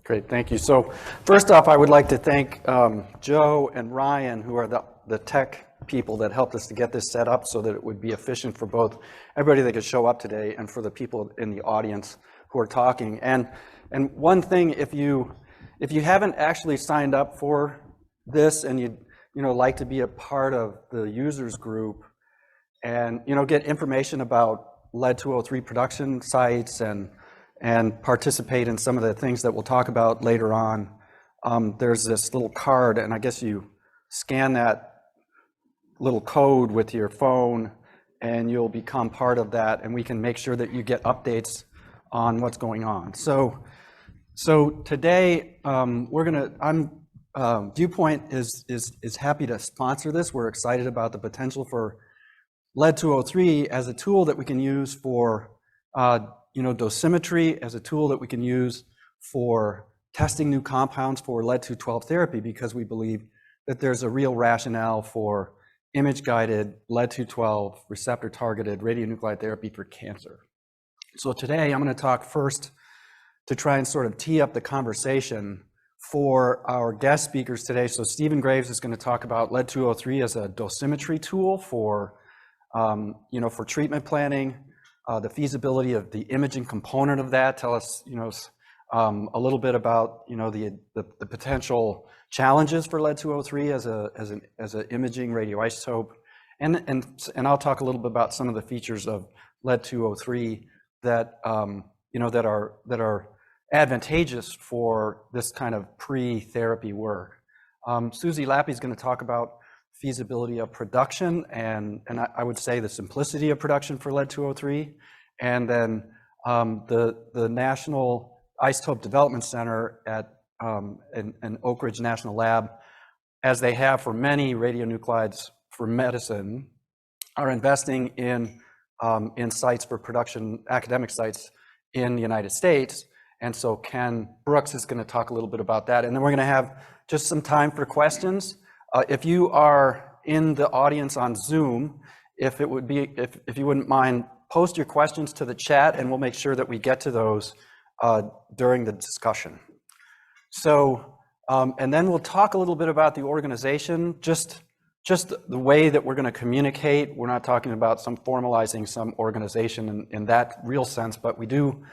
Great, thank you. So first off, I would like to thank Joe and Ryan, who are the tech people that helped us to get this set up so that it would be efficient for both everybody that could show up today and for the people in the audience who are talking. And one thing, if you haven't actually signed up for this and you'd like to be a part of the users group and get information about Lead 203 production sites and participate in some of the things that we'll talk about later on, there's this little card, and I guess you scan that little code with your phone and you'll become part of that, and we can make sure that you get updates on what's going on. So today Viewpoint is happy to sponsor this. We're excited about the potential for Lead 203 as a tool that we can use for dosimetry, as a tool that we can use for testing new compounds for Lead 212 therapy, because we believe that there's a real rationale for image-guided Lead 212 receptor-targeted radionuclide therapy for cancer. So today I'm going to talk first to try and sort of tee up the conversation for our guest speakers today. So Stephen Graves is going to talk about Lead 203 as a dosimetry tool for treatment planning, the feasibility of the imaging component of that. Tell us, a little bit about, the potential challenges for Lead 203 as an imaging radioisotope, and I'll talk a little bit about some of the features of Lead 203 that that are advantageous for this kind of pre-therapy work. Susie Lappy is going to talk about feasibility of production and I would say the simplicity of production for Lead 203, and then the National Isotope Development Center at an Oak Ridge National Lab, as they have for many radionuclides for medicine, are investing in sites for production, academic sites in the United States. And so Ken Brooks is going to talk a little bit about that, and then we're going to have just some time for questions. If you are in the audience on Zoom, if you wouldn't mind, post your questions to the chat, and we'll make sure that we get to those during the discussion. So, and then we'll talk a little bit about the organization, just the way that we're going to communicate. We're not talking about formalizing some organization in that real sense, but we do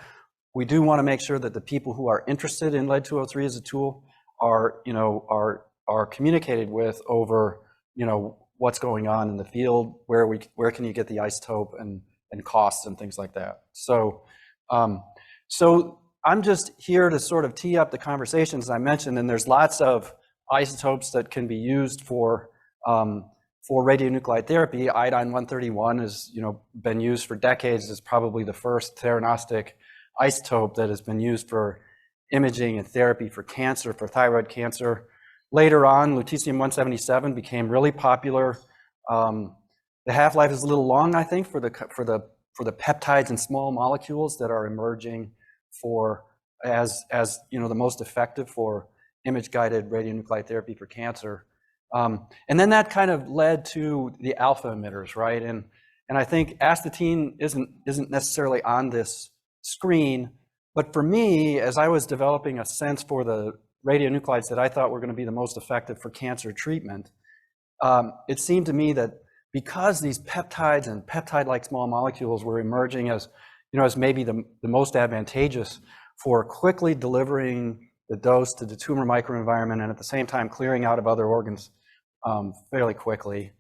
want to make sure that the people who are interested in Lead 203 as a tool are communicated with over, what's going on in the field, where can you get the isotope and costs and things like that. So I'm just here to sort of tee up the conversations I mentioned, and there's lots of isotopes that can be used for radionuclide therapy. Iodine-131 has been used for decades. It's probably the first theranostic isotope that has been used for imaging and therapy for cancer, for thyroid cancer. Later on, lutetium-177 became really popular. The half-life is a little long, I think, for the peptides and small molecules that are emerging as the most effective for image-guided radionuclide therapy for cancer. And then that kind of led to the alpha emitters, right? And I think astatine isn't necessarily on this screen, but for me, as I was developing a sense for the radionuclides that I thought were going to be the most effective for cancer treatment, it seemed to me that because these peptides and peptide-like small molecules were emerging as maybe the most advantageous for quickly delivering the dose to the tumor microenvironment and at the same time clearing out of other organs fairly quickly,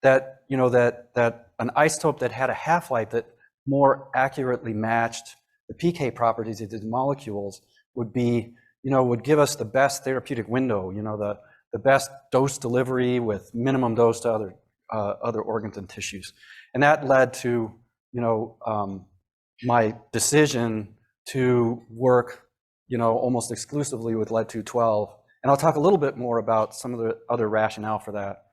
that an isotope that had a half-life that more accurately matched the PK properties of these molecules would give us the best therapeutic window, the best dose delivery with minimum dose to other organs and tissues. And that led to, my decision to work, almost exclusively with Lead 212. And I'll talk a little bit more about some of the other rationale for that.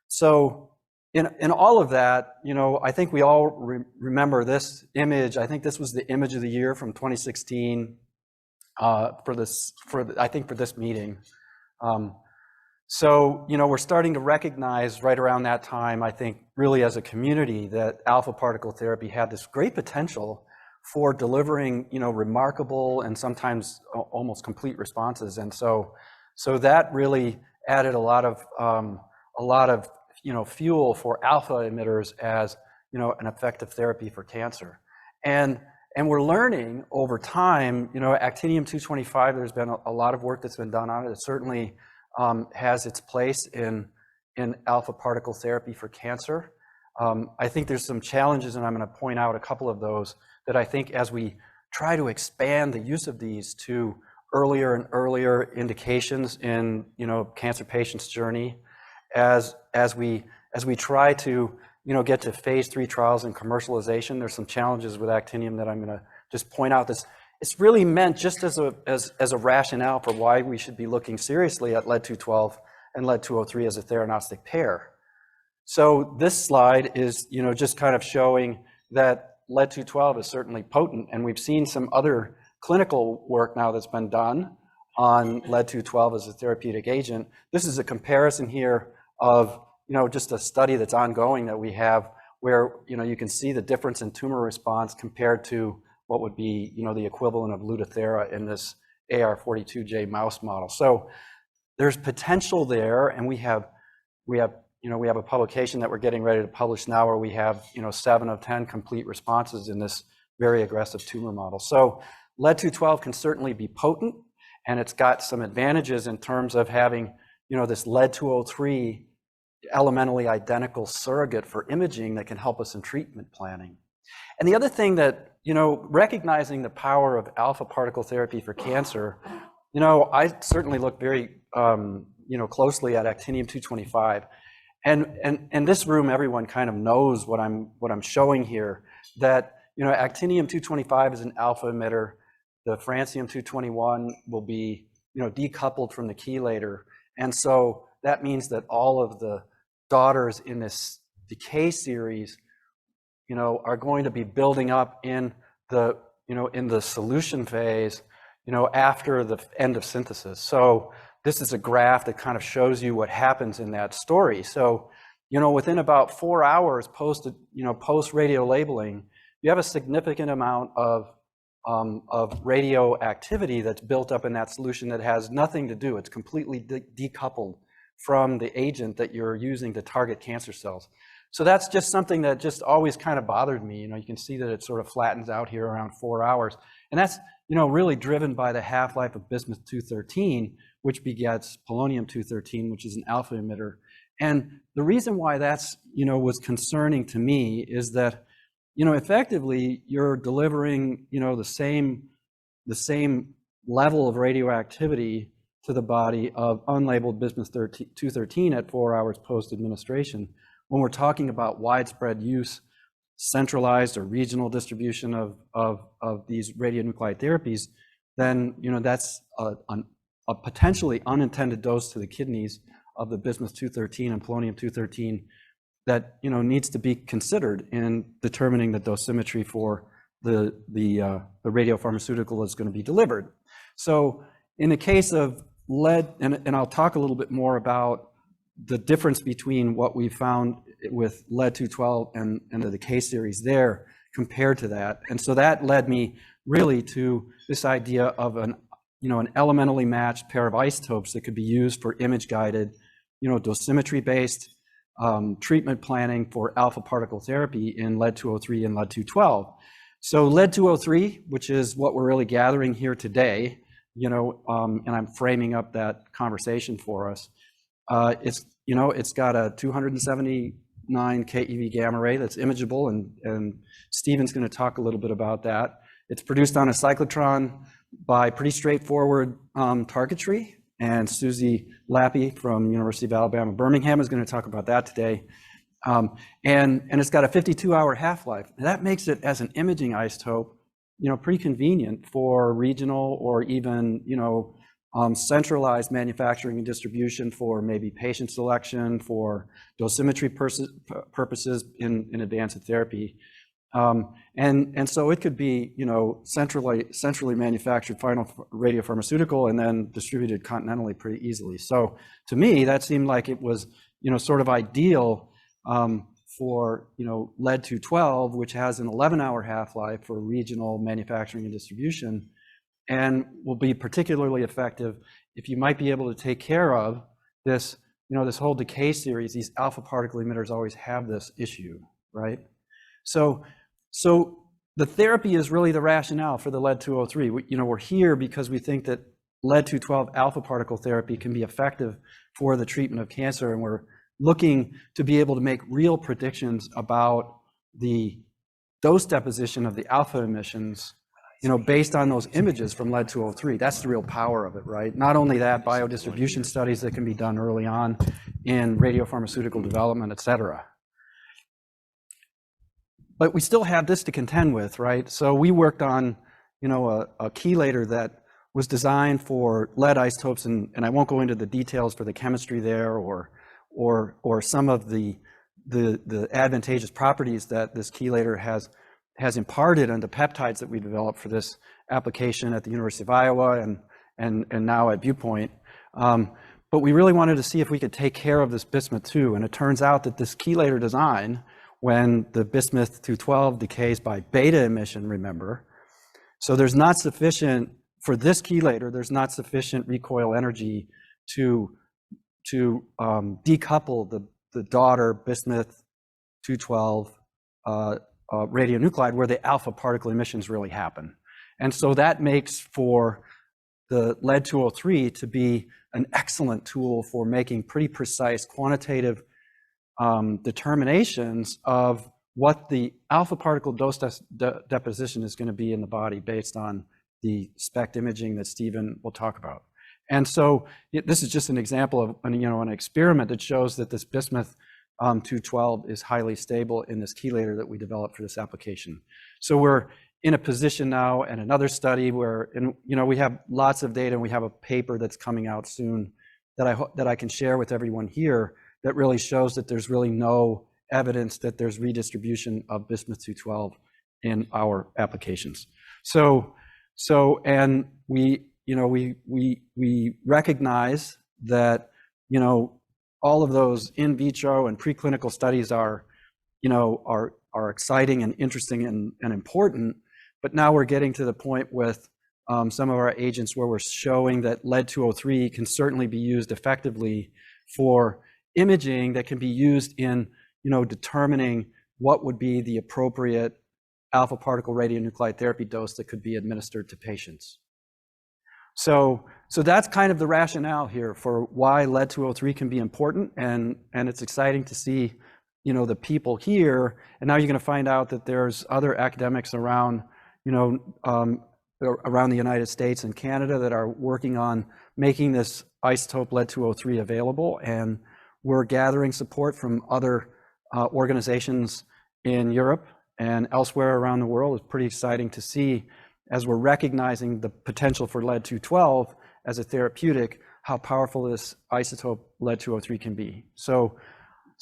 So in all of that, I think we all remember this image. I think this was the image of the year from 2016 for this meeting. So, we're starting to recognize right around that time, I think, really as a community, that alpha particle therapy had this great potential for delivering, remarkable and sometimes almost complete responses. And so that really added a lot of fuel for alpha emitters as an effective therapy for cancer. And we're learning over time, actinium-225, there's been a lot of work that's been done on it. It certainly has its place in alpha particle therapy for cancer. I think there's some challenges, and I'm going to point out a couple of those that I think as we try to expand the use of these to earlier and earlier indications in cancer patients' journey, as we try to get to phase 3 trials and commercialization, there's some challenges with actinium that I'm going to just point out. It's really meant just as a rationale for why we should be looking seriously at lead-212 and lead-203 as a theranostic pair. So this slide is just kind of showing that lead-212 is certainly potent, and we've seen some other clinical work now that's been done on lead-212 as a therapeutic agent. This is a comparison here of just a study that's ongoing that we have where you can see the difference in tumor response compared to what would be the equivalent of Lutathera in this AR42J mouse model. So there's potential there, and we have a publication that we're getting ready to publish now where we have 7 of 10 complete responses in this very aggressive tumor model. So lead-212 can certainly be potent, and it's got some advantages in terms of having this lead-203 elementally identical surrogate for imaging that can help us in treatment planning. And the other thing that, recognizing the power of alpha particle therapy for cancer, I certainly look very, closely at actinium-225. And in this room, everyone kind of knows what I'm showing here, that, actinium-225 is an alpha emitter. The francium-221 will be, decoupled from the chelator. And so that means that all of the daughters in this decay series, are going to be building up in the solution phase, after the end of synthesis. So this is a graph that kind of shows you what happens in that story. So, within about 4 hours post radiolabeling, you have a significant amount of radioactivity that's built up in that solution that has nothing to do. It's completely decoupled from the agent that you're using to target cancer cells. So that's just something that just always kind of bothered me. You can see that it sort of flattens out here around 4 hours. And that's, really driven by the half-life of bismuth-213, which begets polonium-213, which is an alpha emitter. And the reason why that's, was concerning to me is that, effectively you're delivering, the same level of radioactivity to the body of unlabeled bismuth-213 at 4 hours post-administration. When we're talking about widespread use, centralized or regional distribution of these radionuclide therapies, then that's a potentially unintended dose to the kidneys of the bismuth-213 and polonium-213 that needs to be considered in determining the dosimetry for the radiopharmaceutical that's going to be delivered. So in the case of lead, and I'll talk a little bit more about the difference between what we found with lead-212 and the decay series there compared to that. And so that led me really to this idea of an elementally matched pair of isotopes that could be used for image-guided, dosimetry-based treatment planning for alpha particle therapy in lead-203 and lead-212. So lead-203, which is what we're really gathering here today, and I'm framing up that conversation for us. It's got a 279 keV gamma ray that's imageable, and Stephen's going to talk a little bit about that. It's produced on a cyclotron by pretty straightforward targetry, and Susie Lappy from University of Alabama, Birmingham is going to talk about that today. And it's got a 52-hour half-life. That makes it, as an imaging isotope, pretty convenient for regional or even, centralized manufacturing and distribution for maybe patient selection, for dosimetry purposes in advance of therapy. And so it could be, centrally manufactured final radiopharmaceutical and then distributed continentally pretty easily. So to me, that seemed like it was, sort of ideal for lead-212, which has an 11-hour half-life for regional manufacturing and distribution, and will be particularly effective if you might be able to take care of this, this whole decay series. These alpha particle emitters always have this issue, right? So the therapy is really the rationale for the lead-203. We're here because we think that lead-212 alpha particle therapy can be effective for the treatment of cancer, and we're looking to be able to make real predictions about the dose deposition of the alpha emissions, based on those images from lead-203. That's the real power of it, right? Not only that, biodistribution studies that can be done early on in radiopharmaceutical development, et cetera. But we still have this to contend with, right? So we worked on, a chelator that was designed for lead isotopes, and I won't go into the details for the chemistry there or some of the advantageous properties that this chelator has imparted on the peptides that we developed for this application at the University of Iowa and now at Viewpoint. But we really wanted to see if we could take care of this bismuth-2, and it turns out that this chelator design, when the bismuth-212 decays by beta emission, remember, so there's not sufficient, for this chelator, there's not sufficient recoil energy to decouple the daughter bismuth-212 radionuclide where the alpha particle emissions really happen. And so that makes for the lead-203 to be an excellent tool for making pretty precise quantitative determinations of what the alpha particle dose deposition is going to be in the body based on the SPECT imaging that Stephen will talk about. And so this is just an example of an experiment that shows that this bismuth 212 is highly stable in this chelator that we developed for this application. So we're in a position now and another study where, we have lots of data, and we have a paper that's coming out soon that I can share with everyone here that really shows that there's really no evidence that there's redistribution of bismuth 212 in our applications. And we recognize that, all of those in vitro and preclinical studies are exciting and interesting and important, but now we're getting to the point with some of our agents where we're showing that lead-203 can certainly be used effectively for imaging that can be used in, determining what would be the appropriate alpha particle radionuclide therapy dose that could be administered to patients. So that's kind of the rationale here for why lead-203 can be important, and it's exciting to see, the people here. And now you're going to find out that there's other academics around, around the United States and Canada that are working on making this isotope lead-203 available, and we're gathering support from other organizations in Europe and elsewhere around the world. It's pretty exciting to see, as we're recognizing the potential for lead-212 as a therapeutic, how powerful this isotope lead-203 can be. So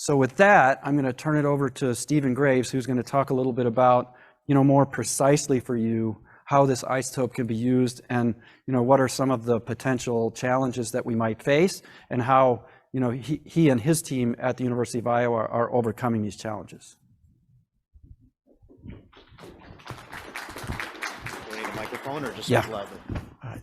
with that, I'm going to turn it over to Stephen Graves, who's going to talk a little bit about, more precisely for you how this isotope can be used, and what are some of the potential challenges that we might face, and how he and his team at the University of Iowa are overcoming these challenges. Microphone or just speak loudly? All right.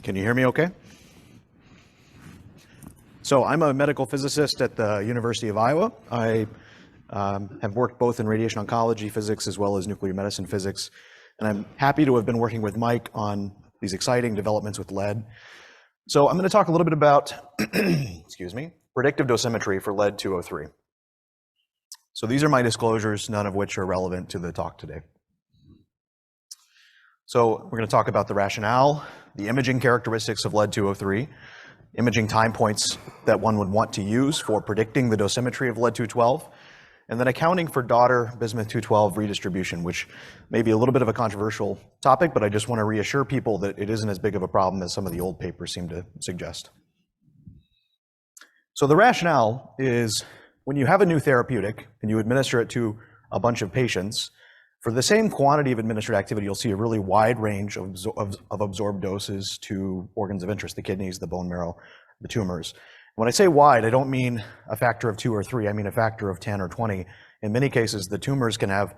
Can you hear me okay? So I'm a medical physicist at the University of Iowa. I have worked both in radiation oncology physics as well as nuclear medicine physics. And I'm happy to have been working with Mike on these exciting developments with lead. So I'm going to talk a little bit about, excuse me, predictive dosimetry for lead-203. So these are my disclosures, none of which are relevant to the talk today. So we're going to talk about the rationale, the imaging characteristics of lead-203, imaging time points that one would want to use for predicting the dosimetry of lead-212, and then accounting for daughter bismuth-212 redistribution, which may be a little bit of a controversial topic, but I just want to reassure people that it isn't as big of a problem as some of the old papers seem to suggest. So the rationale is when you have a new therapeutic and you administer it to a bunch of patients, for the same quantity of administered activity, you'll see a really wide range of absorbed doses to organs of interest, the kidneys, the bone marrow, the tumors. When I say wide, I don't mean a factor of 2 or 3, I mean a factor of 10 or 20. In many cases, the tumors can have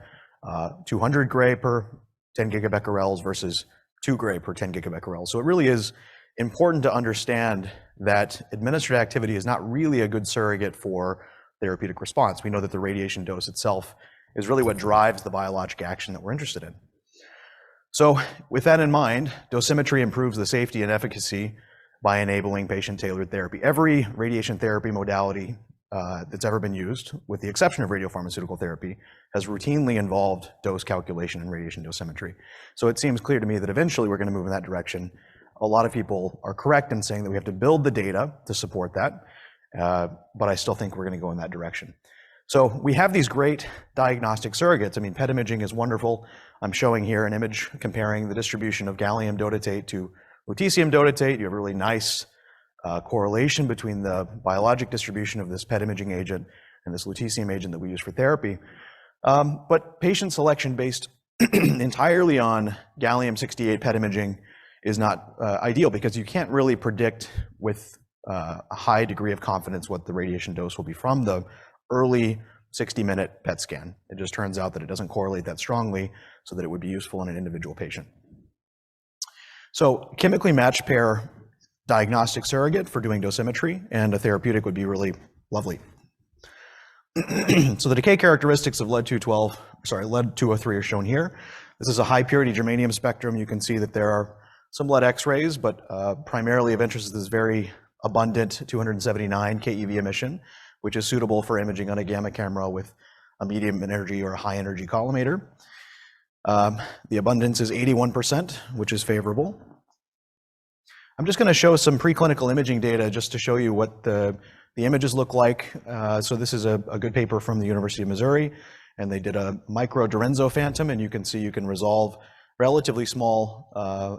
200 gray per 10 gigabecquerels versus 2 gray per 10 gigabecquerels. So it really is important to understand that administered activity is not really a good surrogate for therapeutic response. We know that the radiation dose itself is really what drives the biologic action that we're interested in. So with that in mind, dosimetry improves the safety and efficacy by enabling patient-tailored therapy. Every radiation therapy modality that's ever been used, with the exception of radiopharmaceutical therapy, has routinely involved dose calculation and radiation dosimetry. So it seems clear to me that eventually we're going to move in that direction. A lot of people are correct in saying that we have to build the data to support that, but I still think we're going to go in that direction. So we have these great diagnostic surrogates. I mean, PET imaging is wonderful. I'm showing here an image comparing the distribution of gallium dotatate to lutetium dotatate. You have a really nice correlation between the biologic distribution of this PET imaging agent and this lutetium agent that we use for therapy. But patient selection based entirely on gallium-68 PET imaging is not ideal, because you can't really predict with a high degree of confidence what the radiation dose will be from the early 60-minute PET scan. It just turns out that it doesn't correlate that strongly so that it would be useful in an individual patient. So chemically matched pair diagnostic surrogate for doing dosimetry and a therapeutic would be really lovely. So the decay characteristics of lead-203 are shown here. This is a high purity germanium spectrum. You can see that there are some lead X-rays, but primarily of interest is this very abundant 279 keV emission, which is suitable for imaging on a gamma camera with a medium energy or a high energy collimator. The abundance is 81%, which is favorable. I'm just going to show some preclinical imaging data just to show you what the images look like. So this is a good paper from the University of Missouri, and they did a micro Dorenzo phantom, and you can see you can resolve relatively small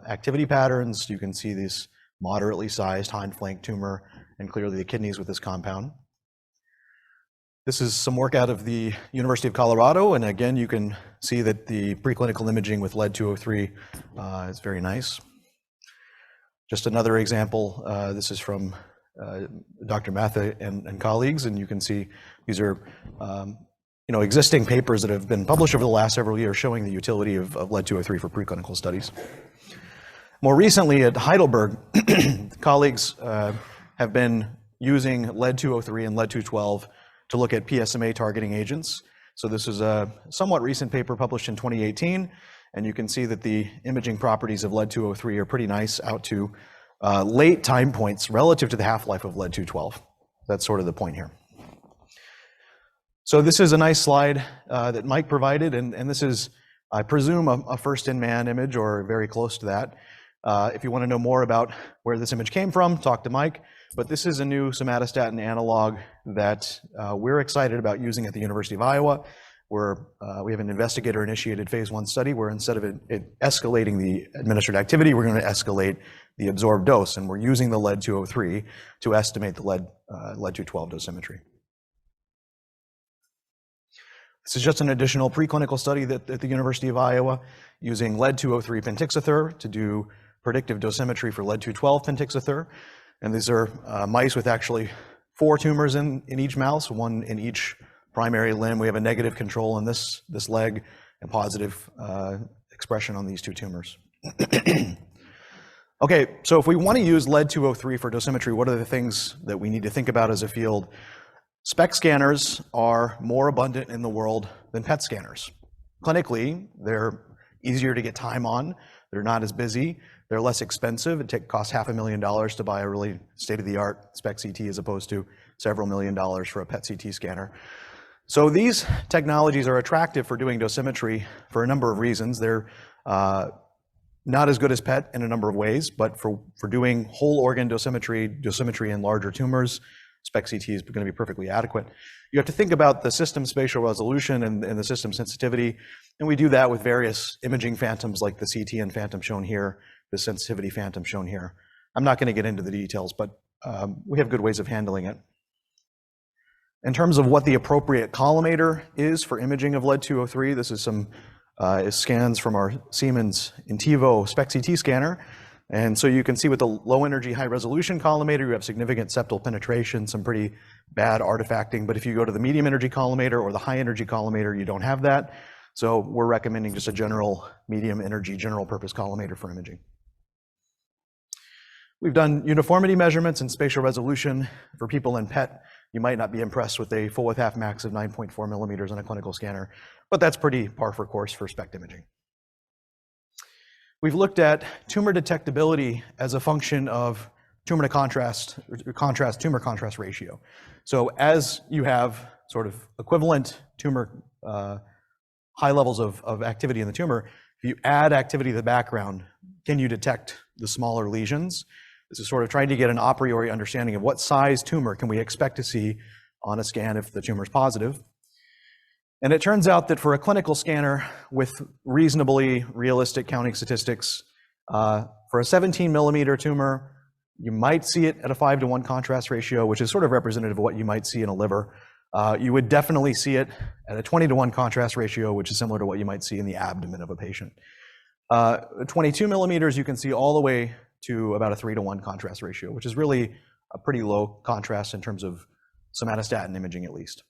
activity patterns. You can see this moderately sized hind flank tumor and clearly the kidneys with this compound. This is some work out of the University of Colorado, and again, you can see that the preclinical imaging with lead-203 is very nice. Just another example, this is from Dr. Matha and colleagues, and you can see these are existing papers that have been published over the last several years showing the utility of lead-203 for preclinical studies. More recently at Heidelberg, colleagues have been using lead-203 and lead-212 to look at PSMA targeting agents. So this is a somewhat recent paper published in 2018, and you can see that the imaging properties of lead-203 are pretty nice out to late time points relative to the half-life of lead-212. That's sort of the point here. So this is a nice slide that Mike provided, and this is, I presume, a first-in-man image or very close to that. If you want to know more about where this image came from, talk to Mike. But this is a new somatostatin analog that we're excited about using at the University of Iowa, where we have an investigator-initiated phase 1 study where instead of it escalating the administered activity, we're going to escalate the absorbed dose, and we're using the lead-203 to estimate the lead-212 dosimetry. This is just an additional preclinical study at the University of Iowa using lead-203 pentixathur to do predictive dosimetry for lead-212 pentixathur. And these are mice with actually 4 tumors in each mouse, 1 in each primary limb. We have a negative control in this leg and positive expression on these 2 tumors. Okay, so if we want to use lead-203 for dosimetry, what are the things that we need to think about as a field? SPECT scanners are more abundant in the world than PET scanners. Clinically, they're easier to get time on, they're not as busy, they're less expensive. It costs $500,000 to buy a really state-of-the-art SPECT CT as opposed to several $1,000,000 for a PET CT scanner. So these technologies are attractive for doing dosimetry for a number of reasons. They're not as good as PET in a number of ways, but for doing whole organ dosimetry in larger tumors, SPECT CT is going to be perfectly adequate. You have to think about the system spatial resolution and the system sensitivity, and we do that with various imaging phantoms like the CTN phantom shown here, the sensitivity phantom shown here. I'm not going to get into the details, but we have good ways of handling it. In terms of what the appropriate collimator is for imaging of lead-203, this is some scans from our Siemens Intivo SPECT-CT scanner. And so you can see with the low energy, high resolution collimator, you have significant septal penetration, some pretty bad artifacting. But if you go to the medium energy collimator or the high energy collimator, you don't have that. So we're recommending just a general medium energy, general purpose collimator for imaging. We've done uniformity measurements and spatial resolution for people in PET. You might not be impressed with a full width half max of 9.4 millimeters on a clinical scanner, but that's pretty par for course for SPECT imaging. We've looked at tumor detectability as a function of tumor to contrast, tumor contrast ratio. So as you have sort of equivalent tumor, high levels of activity in the tumor, if you add activity to the background, can you detect the smaller lesions? This is sort of trying to get an a priori understanding of what size tumor can we expect to see on a scan if the tumor is positive. And it turns out that for a clinical scanner with reasonably realistic counting statistics, for a 17 millimeter tumor, you might see it at a 5-to-1 contrast ratio, which is sort of representative of what you might see in a liver. You would definitely see it at a 20-to-1 contrast ratio, which is similar to what you might see in the abdomen of a patient. 22 millimeters, you can see all the way to about a 3-to-1 contrast ratio, which is really a pretty low contrast in terms of somatostatin imaging at least.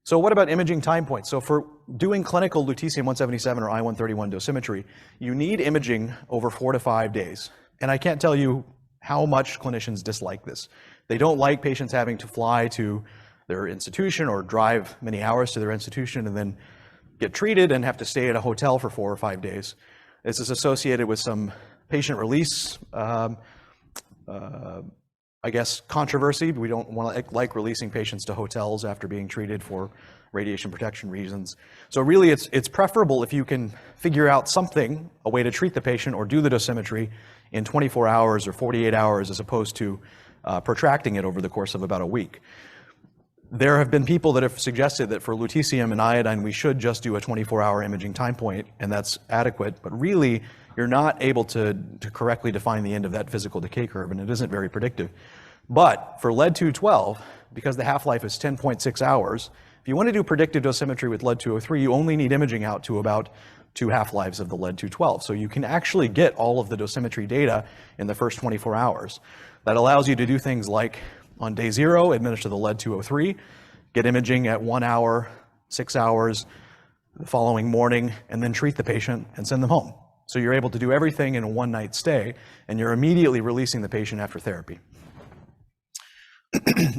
So what about imaging time points? So for doing clinical lutetium-177 or I-131 dosimetry, you need imaging over 4 to 5 days. And I can't tell you how much clinicians dislike this. They don't like patients having to fly to their institution or drive many hours to their institution and then get treated and have to stay at a hotel for 4 or 5 days. This is associated with some patient release, I guess, controversy. We don't want to like releasing patients to hotels after being treated for radiation protection reasons. So really it's preferable if you can figure out something, a way to treat the patient or do the dosimetry in 24 hours or 48 hours as opposed to protracting it over the course of about a week. There have been people that have suggested that for lutetium and iodine, we should just do a 24-hour imaging time point, and that's adequate. But really, you're not able to correctly define the end of that physical decay curve, and it isn't very predictive. But for lead-212, because the half-life is 10.6 hours, if you want to do predictive dosimetry with lead-203, you only need imaging out to about 2 half-lives of the lead-212. So you can actually get all of the dosimetry data in the first 24 hours. That allows you to do things like, on day 0, administer the lead-203, get imaging at 1 hour, 6 hours, the following morning, and then treat the patient and send them home. So you're able to do everything in a one-night stay, and you're immediately releasing the patient after therapy.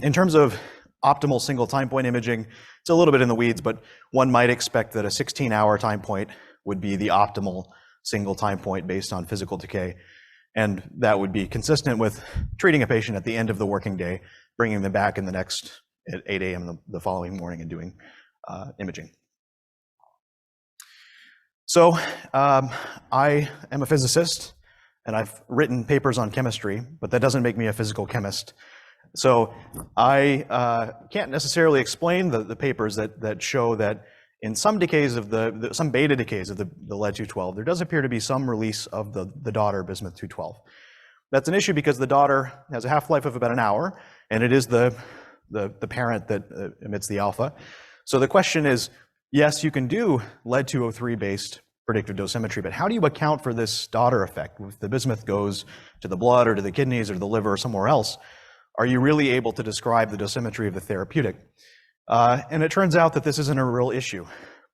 In terms of optimal single time point imaging, it's a little bit in the weeds, but one might expect that a 16-hour time point would be the optimal single time point based on physical decay. And that would be consistent with treating a patient at the end of the working day, bringing them back in the next at 8 a.m. the following morning and doing imaging. So I am a physicist and I've written papers on chemistry, but that doesn't make me a physical chemist. So I can't necessarily explain the papers that show that in some decays of some beta decays of the lead-212, there does appear to be some release of the daughter bismuth-212. That's an issue because the daughter has a half-life of about an hour, and it is the parent that emits the alpha. So the question is, yes, you can do lead-203 based predictive dosimetry, but how do you account for this daughter effect? If the bismuth goes to the blood or to the kidneys or to the liver or somewhere else, are you really able to describe the dosimetry of the therapeutic? And it turns out that this isn't a real issue.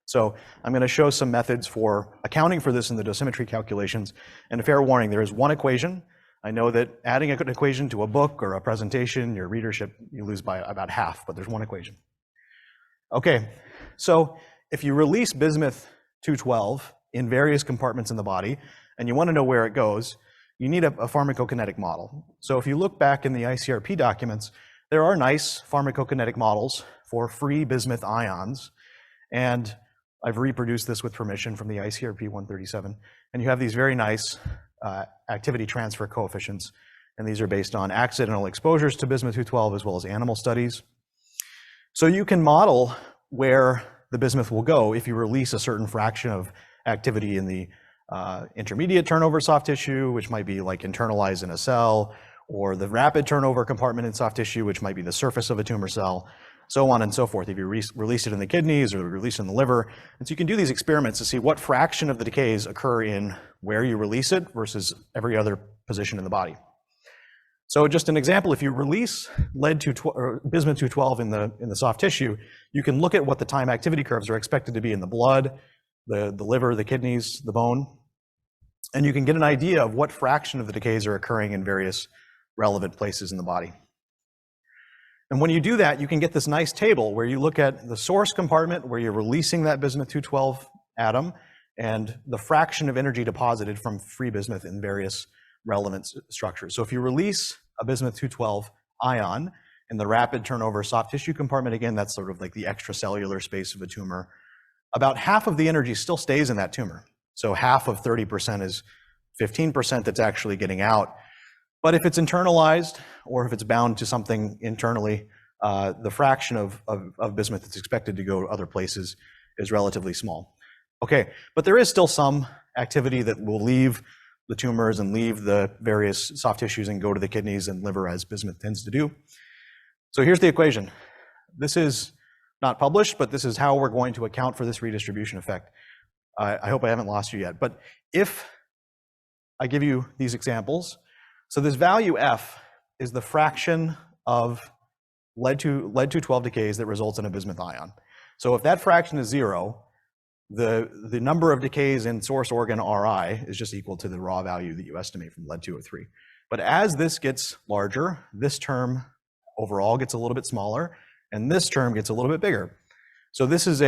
So I'm going to show some methods for accounting for this in the dosimetry calculations. And a fair warning, there is one equation. I know that adding an equation to a book or a presentation, your readership, you lose by about half, but there's one equation. Okay, so if you release bismuth-212 in various compartments in the body, and you want to know where it goes, you need a pharmacokinetic model. So if you look back in the ICRP documents, there are nice pharmacokinetic models for free bismuth ions, and I've reproduced this with permission from the ICRP 137, and you have these very nice activity transfer coefficients, and these are based on accidental exposures to bismuth-212 as well as animal studies. So you can model where the bismuth will go if you release a certain fraction of activity in the intermediate turnover soft tissue, which might be like internalized in a cell, or the rapid turnover compartment in soft tissue, which might be the surface of a tumor cell, so on and so forth. If you release it in the kidneys or release it in the liver. And so you can do these experiments to see what fraction of the decays occur in where you release it versus every other position in the body. So just an example, if you release bismuth 212 in the soft tissue, you can look at what the time activity curves are expected to be in the blood, the liver, the kidneys, the bone, and you can get an idea of what fraction of the decays are occurring in various relevant places in the body. And when you do that, you can get this nice table where you look at the source compartment where you're releasing that bismuth 212 atom and the fraction of energy deposited from free bismuth in various relevant structures. So if you release a bismuth 212 ion in the rapid turnover soft tissue compartment, again, that's sort of like the extracellular space of a tumor, about half of the energy still stays in that tumor. So half of 30% is 15% that's actually getting out. But if it's internalized or if it's bound to something internally, the fraction of bismuth that's expected to go to other places is relatively small. Okay, but there is still some activity that will leave the tumors and leave the various soft tissues and go to the kidneys and liver, as bismuth tends to do. So here's the equation. This is not published, but this is how we're going to account for this redistribution effect. I hope I haven't lost you yet, but if I give you these examples, so this value F is the fraction of lead-212 decays that results in a bismuth ion. So if that fraction is 0, the number of decays in source organ Ri is just equal to the raw value that you estimate from lead-203. But as this gets larger, this term overall gets a little bit smaller, and this term gets a little bit bigger. So this is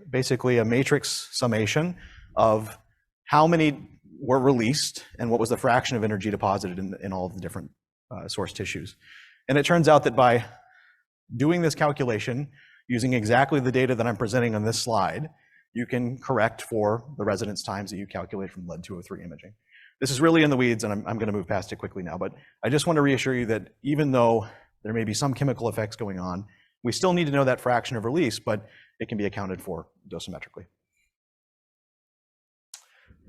basically a matrix summation of how many were released and what was the fraction of energy deposited in all of the different source tissues. And it turns out that by doing this calculation, using exactly the data that I'm presenting on this slide, you can correct for the residence times that you calculate from lead-203 imaging. This is really in the weeds, and I'm going to move past it quickly now, but I just want to reassure you that even though there may be some chemical effects going on, we still need to know that fraction of release, but it can be accounted for dosimetrically.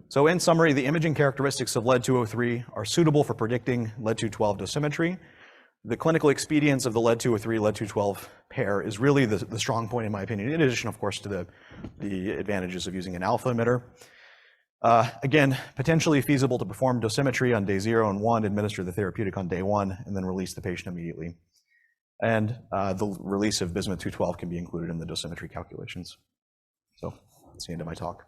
So in summary, the imaging characteristics of lead-203 are suitable for predicting lead-212 dosimetry. The clinical expedience of the lead-203, lead-212 pair is really the strong point, in my opinion, in addition, of course, to the advantages of using an alpha emitter. Again, potentially feasible to perform dosimetry on day 0 and 1, administer the therapeutic on day 1, and then release the patient immediately. And the release of bismuth 212 can be included in the dosimetry calculations. So that's the end of my talk.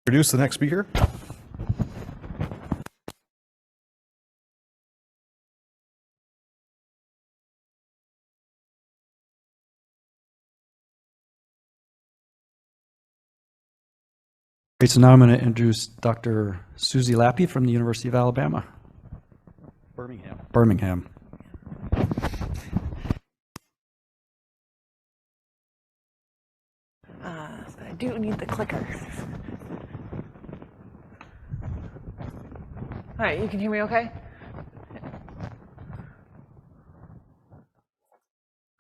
Introduce the next speaker. Great, so now I'm going to introduce Dr. Susie Lappy from the University of Alabama. Birmingham. I do need the clicker. All right, you can hear me okay?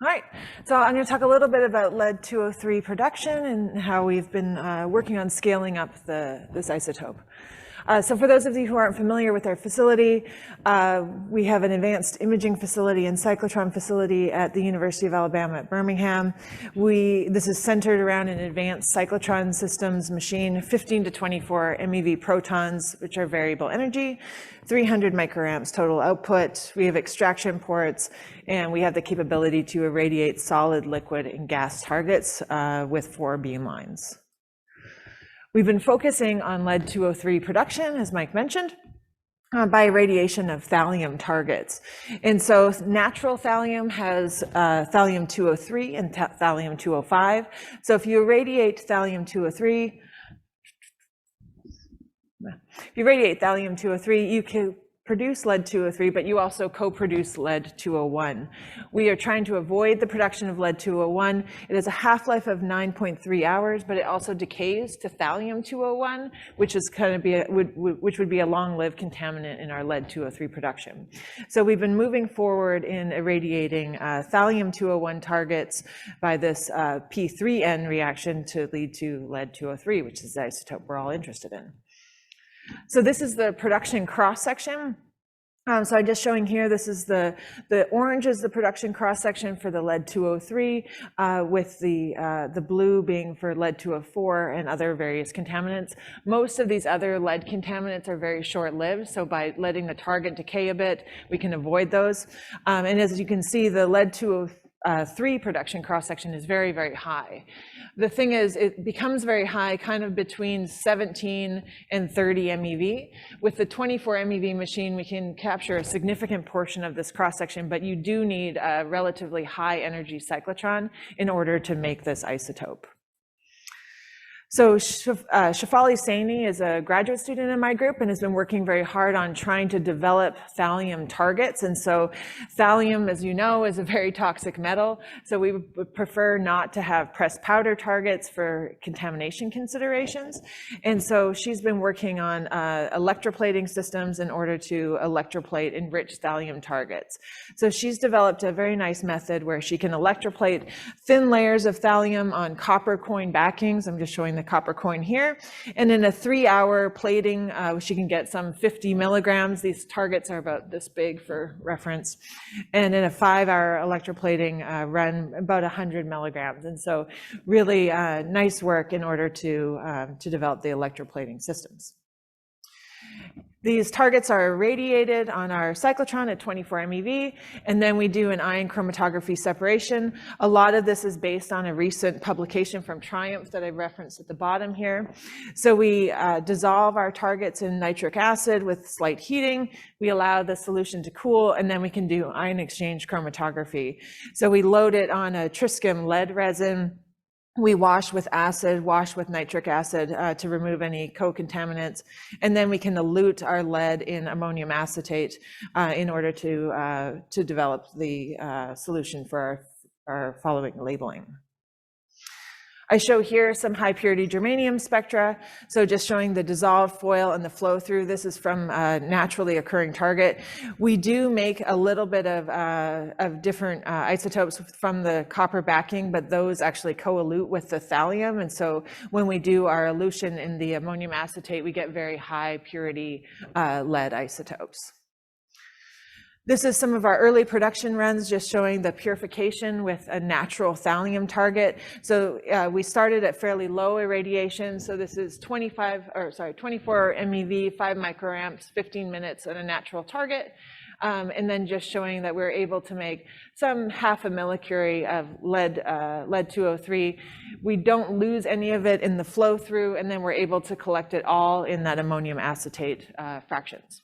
All right, so I'm going to talk a little bit about lead-203 production and how we've been working on scaling up this isotope. So for those of you who aren't familiar with our facility, we have an advanced imaging facility and cyclotron facility at the University of Alabama at Birmingham. This is centered around an advanced cyclotron systems machine, 15 to 24 MeV protons, which are variable energy, 300 microamps total output. We have extraction ports, and we have the capability to irradiate solid, liquid, and gas targets with 4 beam lines. We've been focusing on lead-203 production, as Mike mentioned, by irradiation of thallium targets. And so natural thallium has thallium-203 and thallium-205. So if you irradiate thallium-203, you can produce lead-203, but you also co-produce lead-201. We are trying to avoid the production of lead-201. It has a half-life of 9.3 hours, but it also decays to thallium-201, which is which would be a long-lived contaminant in our lead-203 production. So we've been moving forward in irradiating thallium-201 targets by this P3N reaction to lead to lead-203, which is the isotope we're all interested in. So this is the production cross-section. So I'm just showing here, this is the orange is the production cross-section for the lead-203, with the blue being for lead-204 and other various contaminants. Most of these other lead contaminants are very short-lived, so by letting the target decay a bit, we can avoid those. And as you can see, the lead-203 production cross-section is very, very high. The thing is, it becomes very high kind of between 17 and 30 MeV. With the 24 MeV machine, we can capture a significant portion of this cross-section, but you do need a relatively high energy cyclotron in order to make this isotope. So Shefali Saini is a graduate student in my group and has been working very hard on trying to develop thallium targets. And so thallium, as you know, is a very toxic metal. So we would prefer not to have pressed powder targets for contamination considerations. And so she's been working on electroplating systems in order to electroplate enriched thallium targets. So she's developed a very nice method where she can electroplate thin layers of thallium on copper coin backings. I'm just showing the copper coin here, and in a 3-hour plating she can get some 50 milligrams. These targets are about this big for reference, and in a 5-hour electroplating run about 100 milligrams. And so really nice work in order to develop the electroplating systems. These targets are irradiated on our cyclotron at 24 MeV, and then we do an ion chromatography separation. A lot of this is based on a recent publication from Triumph that I referenced at the bottom here. So we dissolve our targets in nitric acid with slight heating. We allow the solution to cool, and then we can do ion exchange chromatography. So we load it on a Triscam lead resin. We wash with acid, wash with nitric acid to remove any co-contaminants, and then we can elute our lead in ammonium acetate in order to develop the solution for our following labeling. I show here some high purity germanium spectra. So just showing the dissolved foil and the flow through. This is from a naturally occurring target. We do make a little bit of different isotopes from the copper backing, but those actually co-elute with the thallium. And so when we do our elution in the ammonium acetate, we get very high purity lead isotopes. This is some of our early production runs, just showing the purification with a natural thallium target. So we started at fairly low irradiation. So this is 24 MeV, 5 microamps, 15 minutes at a natural target. And then just showing that we're able to make some 0.5 millicurie of lead-203. We don't lose any of it in the flow through, and then we're able to collect it all in that ammonium acetate fractions.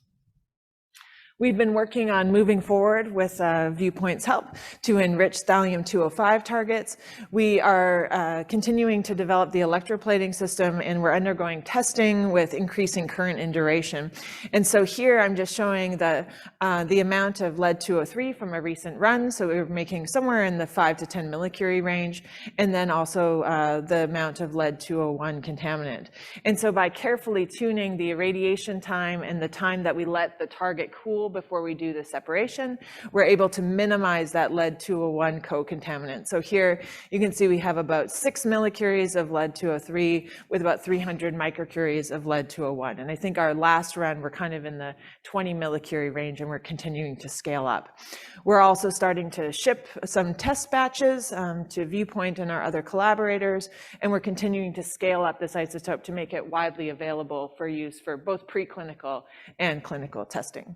We've been working on moving forward with Viewpoint's help to enrich thallium-205 targets. We are continuing to develop the electroplating system, and we're undergoing testing with increasing current and duration. And so here I'm just showing the amount of lead-203 from a recent run. So we're making somewhere in the 5 to 10 millicurie range, and then also the amount of lead-201 contaminant. And so by carefully tuning the irradiation time and the time that we let the target cool before we do the separation, we're able to minimize that lead-201 co-contaminant. So here you can see we have about 6 millicuries of lead-203 with about 300 microcuries of lead-201. And I think our last run, we're kind of in the 20 millicurie range, and we're continuing to scale up. We're also starting to ship some test batches to Viewpoint and our other collaborators, and we're continuing to scale up this isotope to make it widely available for use for both preclinical and clinical testing.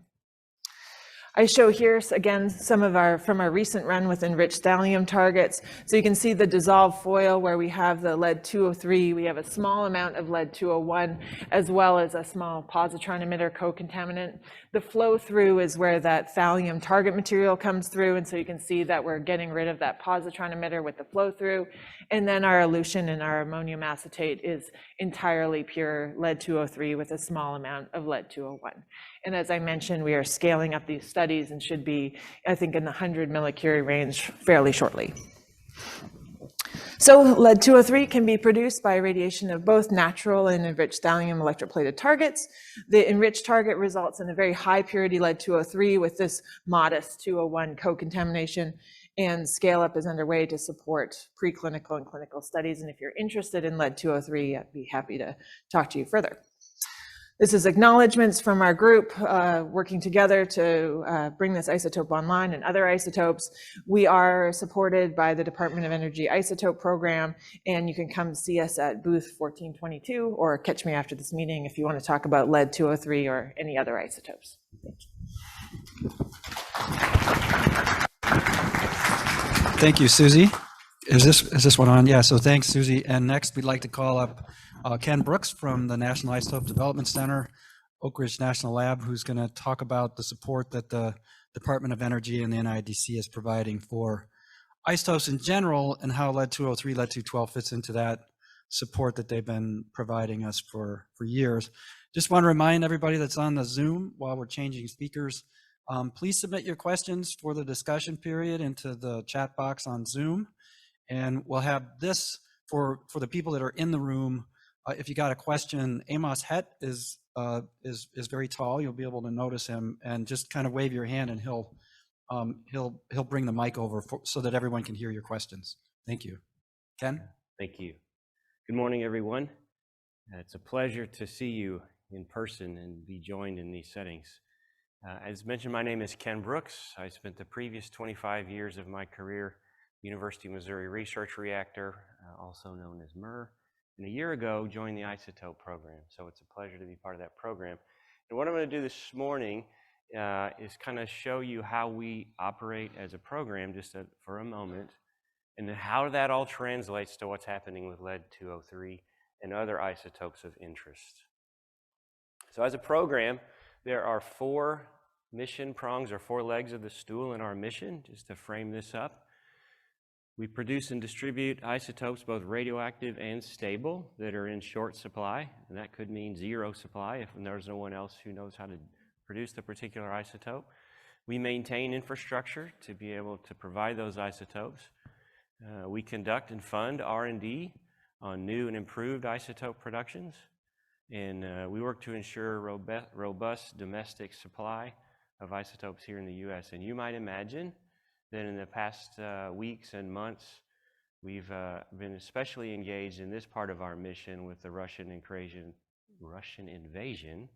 I show here again some of from our recent run with enriched thallium targets. So you can see the dissolved foil where we have the lead-203. We have a small amount of lead-201 as well as a small positron emitter co-contaminant. The flow through is where that thallium target material comes through, and so you can see that we're getting rid of that positron emitter with the flow through. And then our elution and our ammonium acetate is entirely pure lead-203 with a small amount of lead-201. And as I mentioned, we are scaling up these studies and should be, I think, in the 100 millicurie range fairly shortly. So lead-203 can be produced by irradiation of both natural and enriched thallium electroplated targets. The enriched target results in a very high purity lead-203 with this modest 201 co-contamination, and scale-up is underway to support preclinical and clinical studies. And if you're interested in lead-203, I'd be happy to talk to you further. This is acknowledgements from our group working together to bring this isotope online and other isotopes. We are supported by the Department of Energy Isotope Program, and you can come see us at booth 1422 or catch me after this meeting if you want to talk about lead-203 or any other isotopes. Thank you, Susie. Is this one on? Yeah, so thanks, Susie. And next, we'd like to call up Ken Brooks from the National Isotope Development Center, Oak Ridge National Lab, who's going to talk about the support that the Department of Energy and the NIDC is providing for isotopes in general and how lead-203, lead-212 fits into that support that they've been providing us for years. Just want to remind everybody that's on the Zoom while we're changing speakers, please submit your questions for the discussion period into the chat box on Zoom. And we'll have this for the people that are in the room. If you got a question, Amos Het is very tall. You'll be able to notice him, and just kind of wave your hand, and he'll bring the mic over so that everyone can hear your questions. Thank you, Ken. Thank you. Good morning, everyone. It's a pleasure to see you in person and be joined in these settings. As mentioned, my name is Ken Brooks. I spent the previous 25 years of my career University of Missouri Research Reactor, also known as MUR, and a year ago joined the isotope program. So it's a pleasure to be part of that program. And what I'm going to do this morning is kind of show you how we operate as a program just for a moment, and then how that all translates to what's happening with lead-203 and other isotopes of interest. So as a program, there are 4 mission prongs or 4 legs of the stool in our mission, just to frame this up. We produce and distribute isotopes, both radioactive and stable, that are in short supply, and that could mean zero supply if there's no one else who knows how to produce the particular isotope. We maintain infrastructure to be able to provide those isotopes. We conduct and fund R&D on new and improved isotope productions, and we work to ensure robust domestic supply of isotopes here in the U.S. And you might imagine that in the past weeks and months, we've been especially engaged in this part of our mission with the Russian invasion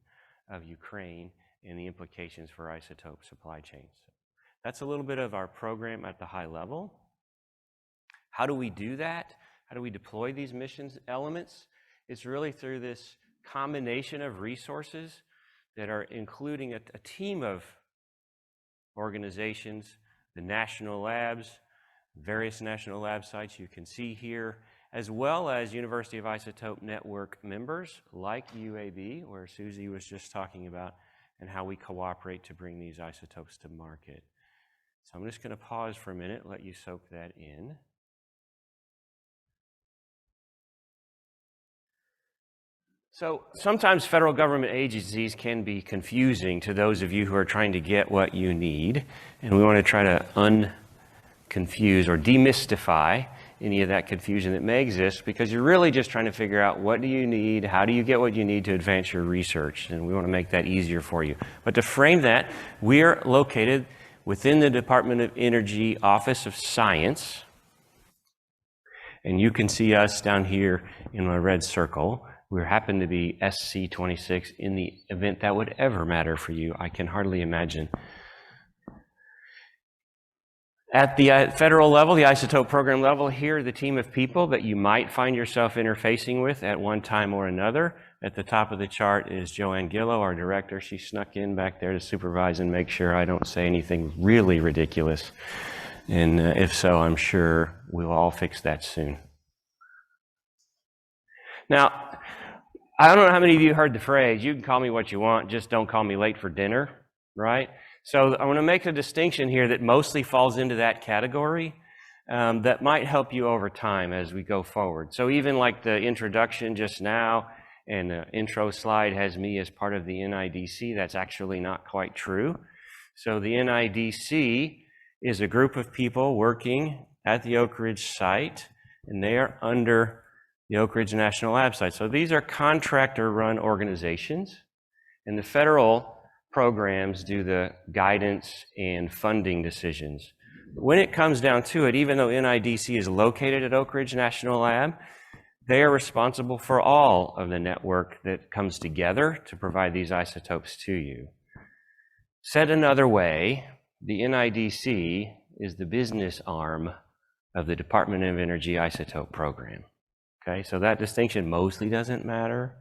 of Ukraine and the implications for isotope supply chains. That's a little bit of our program at the high level. How do we do that? How do we deploy these missions elements? It's really through this combination of resources that are including a team of organizations, the national labs, various national lab sites you can see here, as well as University of Isotope Network members like UAB, where Susie was just talking about, and how we cooperate to bring these isotopes to market. So I'm just going to pause for a minute, let you soak that in. So sometimes federal government agencies can be confusing to those of you who are trying to get what you need, and we want to try to unconfuse or demystify any of that confusion that may exist, because you're really just trying to figure out what do you need, how do you get what you need to advance your research, and we want to make that easier for you. But to frame that, we're located within the Department of Energy Office of Science, and you can see us down here in my red circle. We happen to be SC26 in the event that would ever matter for you. I can hardly imagine. At the federal level, the isotope program level, here are the team of people that you might find yourself interfacing with at one time or another. At the top of the chart is Joanne Gillow, our director. She snuck in back there to supervise and make sure I don't say anything really ridiculous. And if so, I'm sure we'll all fix that soon. Now, I don't know how many of you heard the phrase, you can call me what you want, just don't call me late for dinner, right? So I want to make a distinction here that mostly falls into that category. that might help you over time as we go forward. So even like the introduction just now and the intro slide has me as part of the NIDC, that's actually not quite true. So the NIDC is a group of people working at the Oak Ridge site, and they are under the Oak Ridge National Lab site. So these are contractor-run organizations, and the federal programs do the guidance and funding decisions. When it comes down to it, even though NIDC is located at Oak Ridge National Lab, they are responsible for all of the network that comes together to provide these isotopes to you. Said another way, the NIDC is the business arm of the Department of Energy isotope program. Okay, so that distinction mostly doesn't matter,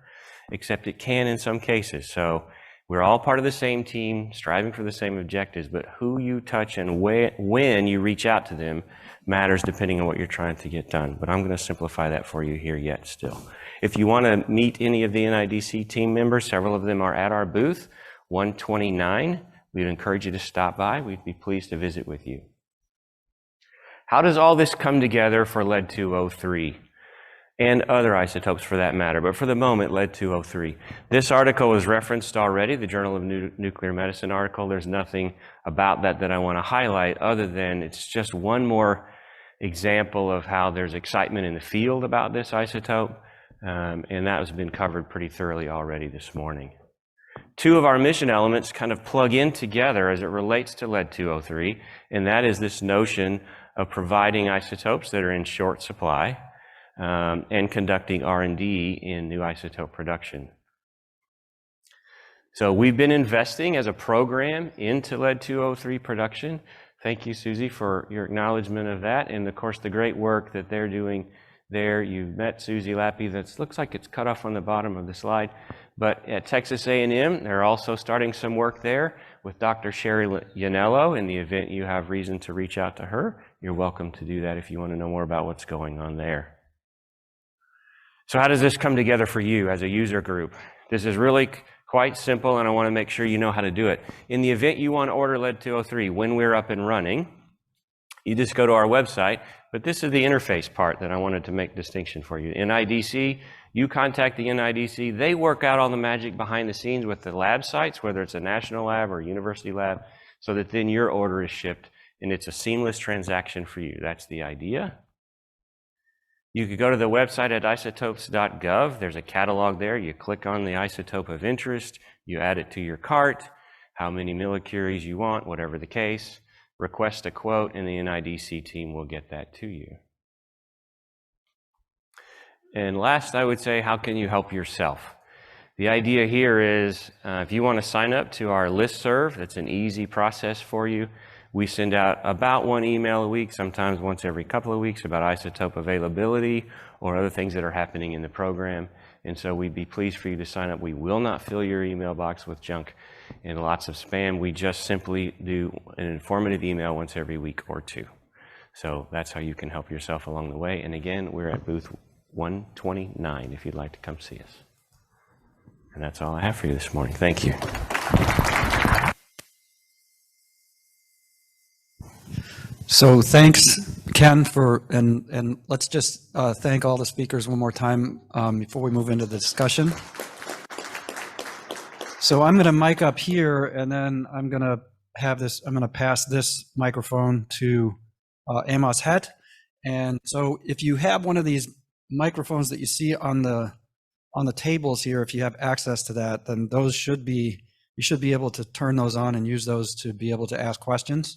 except it can in some cases. So we're all part of the same team, striving for the same objectives, but who you touch and when you reach out to them matters depending on what you're trying to get done. But I'm going to simplify that for you here yet still. If you want to meet any of the NIDC team members, several of them are at our booth, 129. We'd encourage you to stop by. We'd be pleased to visit with you. How does all this come together for lead-203? And other isotopes for that matter, but for the moment, lead-203. This article was referenced already, the Journal of Nuclear Medicine article. There's nothing about that I want to highlight other than it's just one more example of how there's excitement in the field about this isotope, and that has been covered pretty thoroughly already this morning. Two of our mission elements kind of plug in together as it relates to lead-203, and that is this notion of providing isotopes that are in short supply, and conducting R&D in new isotope production. So we've been investing as a program into lead-203 production. Thank you, Susie, for your acknowledgement of that, and of course the great work that they're doing there. You've met Susie Lappy. That looks like it's cut off on the bottom of the slide, but at Texas A&M, they're also starting some work there with Dr. Sherry Yanello. In the event you have reason to reach out to her, you're welcome to do that if you want to know more about what's going on there. So how does this come together for you as a user group? This is really quite simple, and I want to make sure you know how to do it. In the event you want to order lead-203 when we're up and running, you just go to our website, but this is the interface part that I wanted to make distinction for you. NIDC, you contact the NIDC, they work out all the magic behind the scenes with the lab sites, whether it's a national lab or a university lab, so that then your order is shipped, and it's a seamless transaction for you. That's the idea. You could go to the website at isotopes.gov. There's a catalog there. You click on the isotope of interest. You add it to your cart, how many millicuries you want, whatever the case. Request a quote, and the NIDC team will get that to you. And last, I would say, how can you help yourself? The idea here is if you want to sign up to our listserv, that's an easy process for you. We send out about one email a week, sometimes once every couple of weeks, about isotope availability or other things that are happening in the program. And so we'd be pleased for you to sign up. We will not fill your email box with junk and lots of spam. We just simply do an informative email once every week or two. So that's how you can help yourself along the way. And again, we're at booth 129 if you'd like to come see us. And that's all I have for you this morning. Thank you. So thanks, Ken, and let's just thank all the speakers one more time before we move into the discussion. So I'm going to mic up here, and then I'm going to pass this microphone to Amos Het. And so if you have one of these microphones that you see on the tables here, if you have access to that, then you should be able to turn those on and use those to be able to ask questions.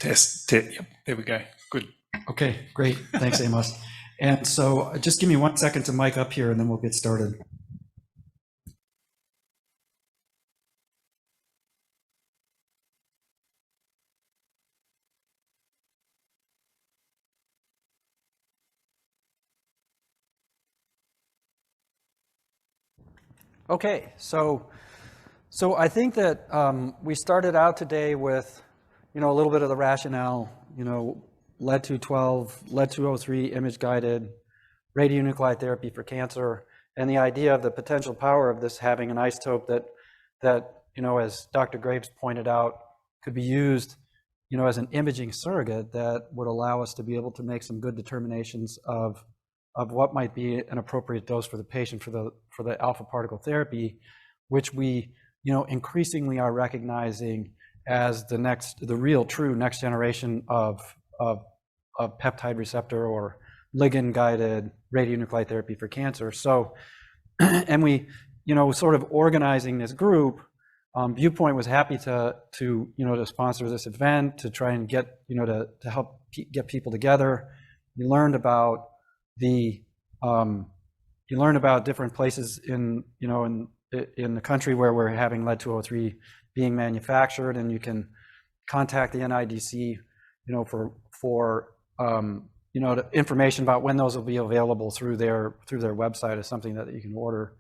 Test. Yep, there we go. Good. Okay, great. Thanks, Amos. And so just give me 1 second to mic up here, and then we'll get started. Okay, so I think that we started out today with, a little bit of the rationale, lead-212, lead-203, image-guided radionuclide therapy for cancer, and the idea of the potential power of this having an isotope that as Dr. Graves pointed out, could be used as an imaging surrogate that would allow us to be able to make some good determinations of what might be an appropriate dose for the patient for the alpha particle therapy, which we, increasingly are recognizing as the real true next generation of peptide receptor or ligand-guided radionuclide therapy for cancer. So, and we, sort of organizing this group, Viewpoint was happy to sponsor this event, to try and get, to help get people together. You learned about different places in the country where we're having lead-203 being manufactured, and you can contact the NIDC, for the information about when those will be available through their website is something that you can order.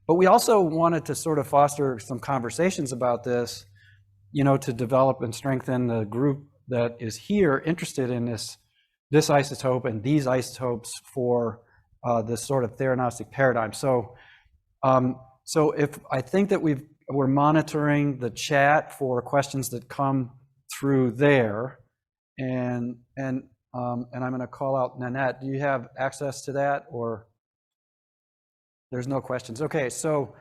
But we also wanted to sort of foster some conversations about this, to develop and strengthen the group that is here interested in this isotope and these isotopes for this sort of theranostic paradigm. So, if I think that we're monitoring the chat for questions that come through there, and I'm going to call out Nanette. Do you have access to that, or there's no questions? Okay, so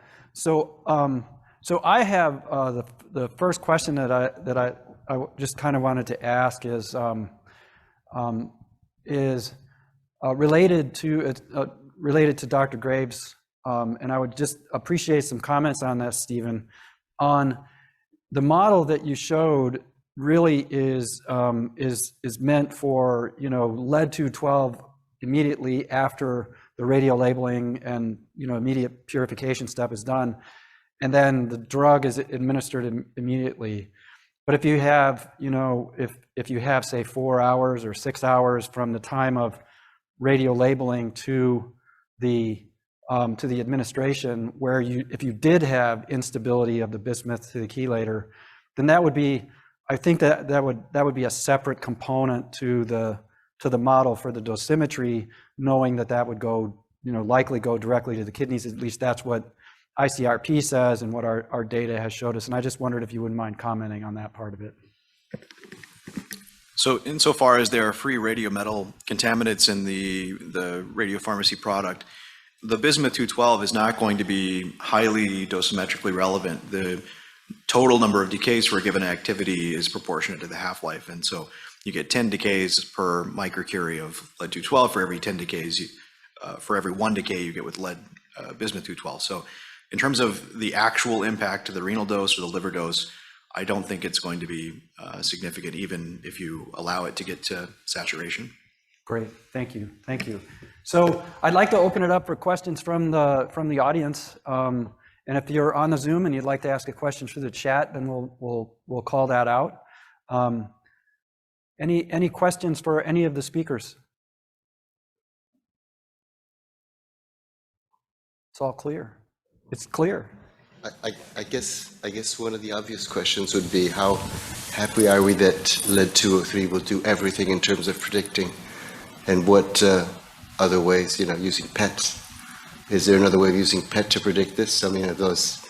I have the first question that I just kind of wanted to ask is related to Dr. Graves, and I would just appreciate some comments on this, Stephen, on the model that you showed. Really is meant for lead-212 immediately after the radio labeling and immediate purification step is done, and then the drug is administered immediately. But if you have if you have, say, 4 hours or 6 hours from the time of radio labeling to the administration, where if you did have instability of the bismuth to the chelator, then that would be, I think that would be a separate component to the model for the dosimetry, knowing that would go, likely go directly to the kidneys. At least that's what ICRP says and what our data has showed us. And I just wondered if you wouldn't mind commenting on that part of it. So insofar as there are free radiometal contaminants in the radiopharmacy product, the bismuth-212 is not going to be highly dosimetrically relevant. The total number of decays for a given activity is proportionate to the half-life, and so you get 10 decays per microcurie of lead-212 for every 10 decays. For every 1 decay you get with lead bismuth-212. So in terms of the actual impact to the renal dose or the liver dose, I don't think it's going to be significant, even if you allow it to get to saturation. Great, thank you. So I'd like to open it up for questions from the audience. And if you're on the Zoom and you'd like to ask a question through the chat, then we'll call that out. Any questions for any of the speakers? It's all clear. It's clear. I guess one of the obvious questions would be how happy are we that lead-203 will do everything in terms of predicting, and what other ways, using PET. Is there another way of using PET to predict this? I mean, are those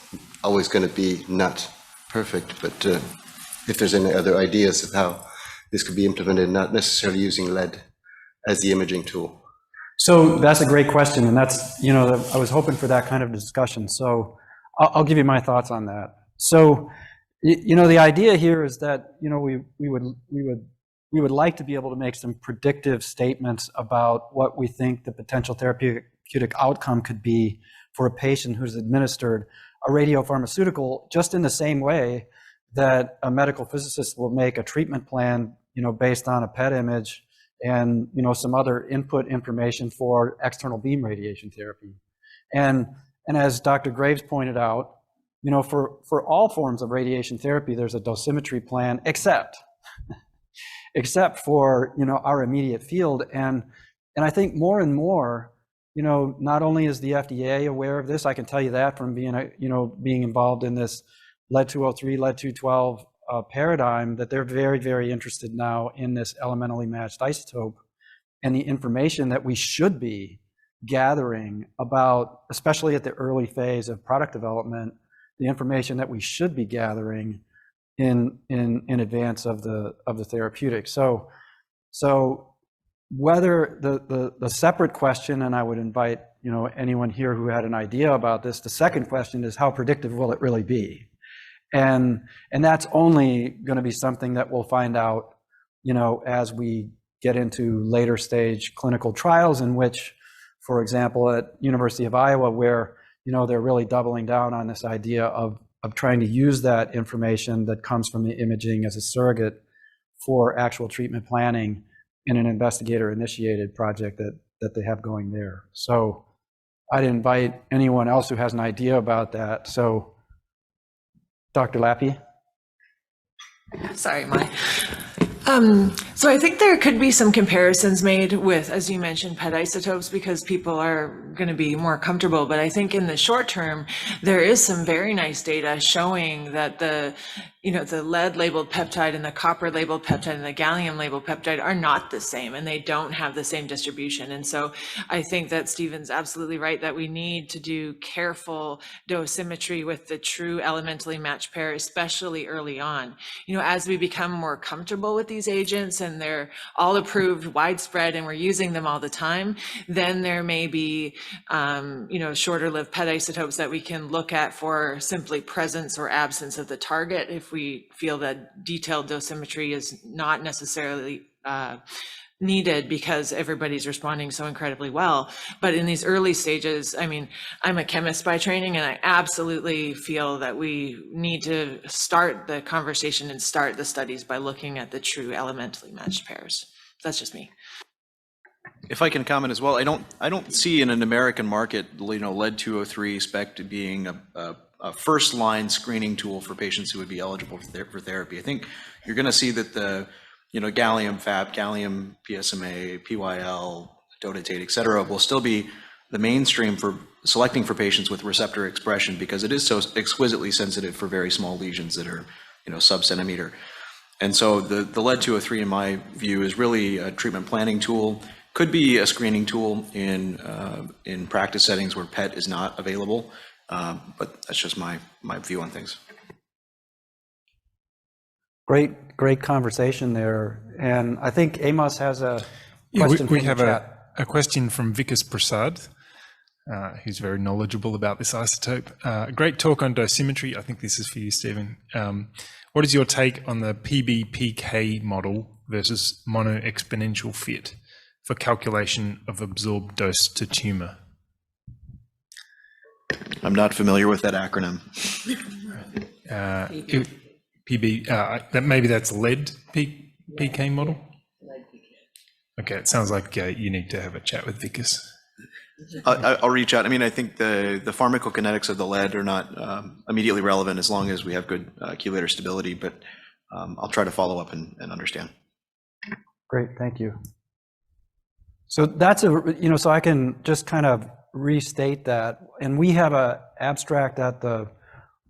always going to be not perfect, but if there's any other ideas of how this could be implemented, not necessarily using lead as the imaging tool. So that's a great question, and that's, I was hoping for that kind of discussion. So I'll give you my thoughts on that. So, the idea here is that, we would like to be able to make some predictive statements about what we think the potential therapeutic outcome could be for a patient who's administered a radiopharmaceutical, just in the same way that a medical physicist will make a treatment plan, based on a PET image and, some other input information for external beam radiation therapy. And as Dr. Graves pointed out, for all forms of radiation therapy, there's a dosimetry plan, except for, our immediate field. And I think more and more, not only is the FDA aware of this, I can tell you that from being involved in this lead-203, lead-212 paradigm, that they're very, very interested now in this elementally matched isotope and the information that we should be gathering about, especially at the early phase of product development, the information that we should be gathering in advance of the therapeutic. So whether the separate question, and I would invite anyone here who had an idea about this, the second question is how predictive will it really be? And that's only going to be something that we'll find out, as we get into later stage clinical trials, in which, for example, at University of Iowa, where they're really doubling down on this idea of trying to use that information that comes from the imaging as a surrogate for actual treatment planning in an investigator-initiated project that they have going there. So I'd invite anyone else who has an idea about that. So, Dr. Lappy? Sorry, Mai. So I think there could be some comparisons made with, as you mentioned, PET isotopes, because people are going to be more comfortable. But I think in the short term, there is some very nice data showing that the lead labeled peptide and the copper labeled peptide and the gallium labeled peptide are not the same, and they don't have the same distribution. And so I think that Stephen's absolutely right that we need to do careful dosimetry with the true elementally matched pair, especially early on. As we become more comfortable with these agents and they're all approved, widespread, and we're using them all the time, then there may be shorter lived PET isotopes that we can look at for simply presence or absence of the target if we feel that detailed dosimetry is not necessarily needed because everybody's responding so incredibly well. But in these early stages, I'm a chemist by training, and I absolutely feel that we need to start the conversation and start the studies by looking at the true elementally matched pairs. That's just me. If I can comment as well, I don't see in an American market, lead-203 SPECT being a first-line screening tool for patients who would be eligible for therapy. I think you're going to see that the gallium FAP, gallium PSMA, PYL, dotatate, et cetera, will still be the mainstream for selecting for patients with receptor expression, because it is so exquisitely sensitive for very small lesions that are sub-centimeter. And so the lead-203, in my view, is really a treatment planning tool. Could be a screening tool in practice settings where PET is not available, but that's just my view on things. Great conversation there, and I think Amos has a question. We have a question from Vikas Prasad, who's very knowledgeable about this isotope. Great talk on dosimetry. I think this is for you, Stephen. What is your take on the PBPK model versus mono-exponential fit for calculation of absorbed dose to tumor? I'm not familiar with that acronym. Maybe that's lead PK model? Okay, it sounds like you need to have a chat with Vikas. I'll reach out. I think the pharmacokinetics of the lead are not immediately relevant as long as we have good chelator stability, but I'll try to follow up and understand. Great, thank you. So that's so I can just kind of restate that. And we have an abstract at the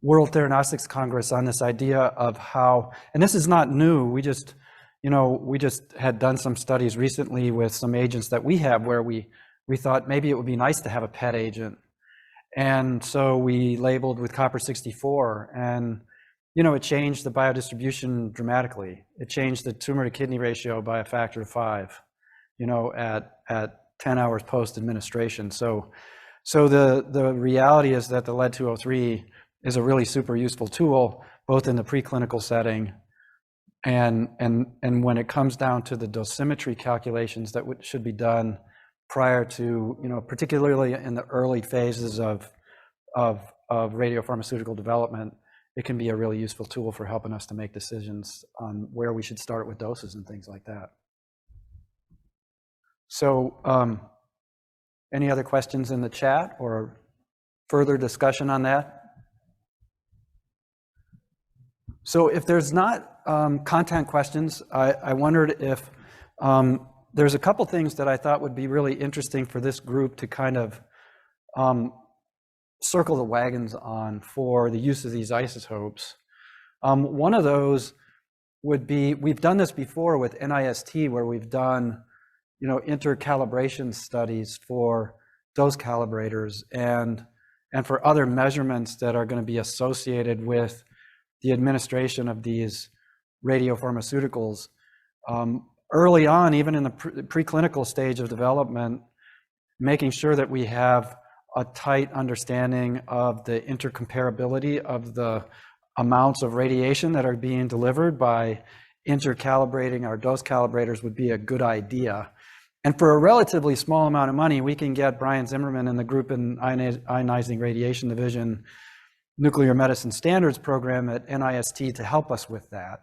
World Theranostics Congress on this idea of how, and this is not new, we just had done some studies recently with some agents that we have where we thought maybe it would be nice to have a PET agent. And so we labeled with copper-64, and it changed the biodistribution dramatically. It changed the tumor to kidney ratio by a factor of 5, at 10 hours post-administration. So the reality is that the lead-203 is a really super useful tool, both in the preclinical setting and when it comes down to the dosimetry calculations that should be done prior to, particularly in the early phases of radiopharmaceutical development, it can be a really useful tool for helping us to make decisions on where we should start with doses and things like that. So any other questions in the chat or further discussion on that? So if there's not content questions, I wondered if there's a couple things that I thought would be really interesting for this group to kind of circle the wagons on for the use of these isotopes. One of those would be, we've done this before with NIST, where we've done intercalibration studies for dose calibrators and for other measurements that are going to be associated with the administration of these radiopharmaceuticals. Early on, even in the preclinical stage of development, making sure that we have a tight understanding of the intercomparability of the amounts of radiation that are being delivered by intercalibrating our dose calibrators would be a good idea. And for a relatively small amount of money, we can get Brian Zimmerman and the group in Ionizing Radiation Division Nuclear Medicine Standards Program at NIST to help us with that.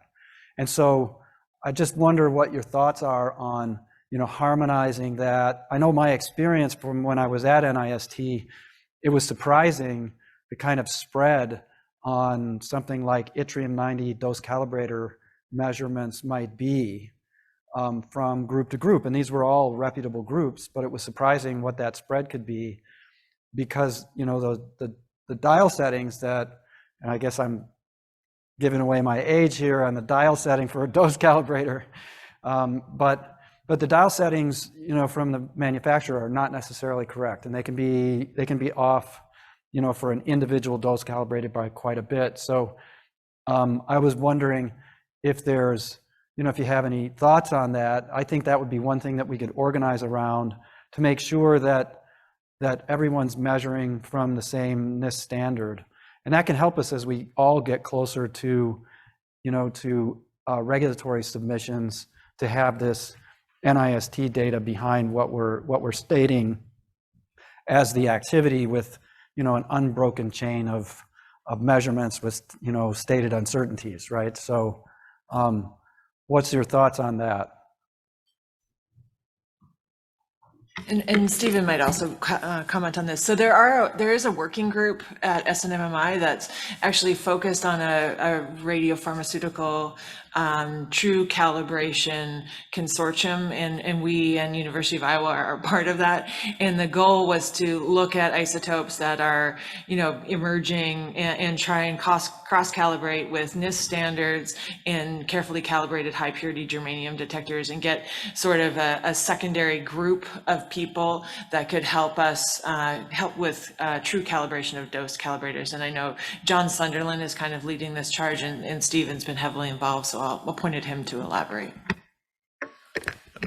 And so I just wonder what your thoughts are on, harmonizing that. I know my experience from when I was at NIST, it was surprising the kind of spread on something like yttrium-90 dose calibrator measurements might be from group to group. And these were all reputable groups, but it was surprising what that spread could be because, the dial settings that, and I guess I'm giving away my age here on the dial setting for a dose calibrator, but the dial settings, from the manufacturer are not necessarily correct, and they can be off, for an individual dose calibrated by quite a bit. So I was wondering if there's, if you have any thoughts on that. I think that would be one thing that we could organize around to make sure that everyone's measuring from the same NIST standard. And that can help us as we all get closer to, regulatory submissions to have this NIST data behind what we're stating as the activity with, an unbroken chain of measurements with, stated uncertainties, right? So what's your thoughts on that? And Stephen might also comment on this. So there is a working group at SNMMI that's actually focused on a radiopharmaceutical true calibration consortium, and we and University of Iowa are part of that. And the goal was to look at isotopes that are, emerging and try and cross-calibrate with NIST standards and carefully calibrated high purity germanium detectors and get sort of a secondary group of people that could help us help with true calibration of dose calibrators. And I know John Sunderland is kind of leading this charge, and Stephen's been heavily involved, so I'll point at him to elaborate.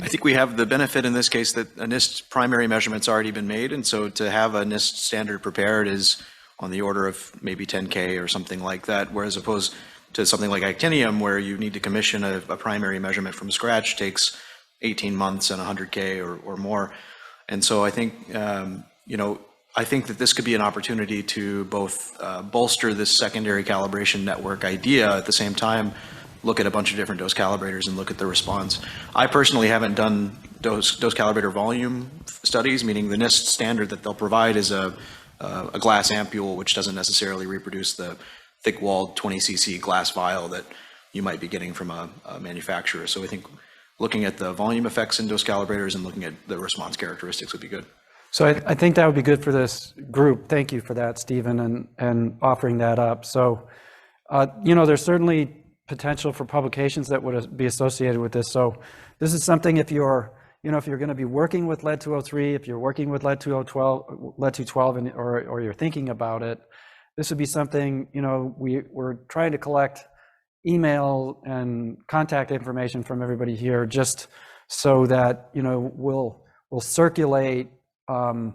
I think we have the benefit in this case that a NIST primary measurement's already been made, and so to have a NIST standard prepared is on the order of maybe 10K or something like that, whereas opposed to something like actinium where you need to commission a primary measurement from scratch takes 18 months and 100K or more. And so I think, I think that this could be an opportunity to both bolster this secondary calibration network idea, at the same time look at a bunch of different dose calibrators and look at the response. I personally haven't done dose calibrator volume studies, meaning the NIST standard that they'll provide is a glass ampule, which doesn't necessarily reproduce the thick-walled 20 cc glass vial that you might be getting from a manufacturer. So I think looking at the volume effects in dose calibrators and looking at the response characteristics would be good. So I think that would be good for this group. Thank you for that, Stephen, and offering that up. So, there's certainly potential for publications that would be associated with this. So this is something, if you're going to be working with lead-203, if you're working with lead-212, or you're thinking about it, this would be something, we're trying to collect email and contact information from everybody here, just so that, we'll circulate and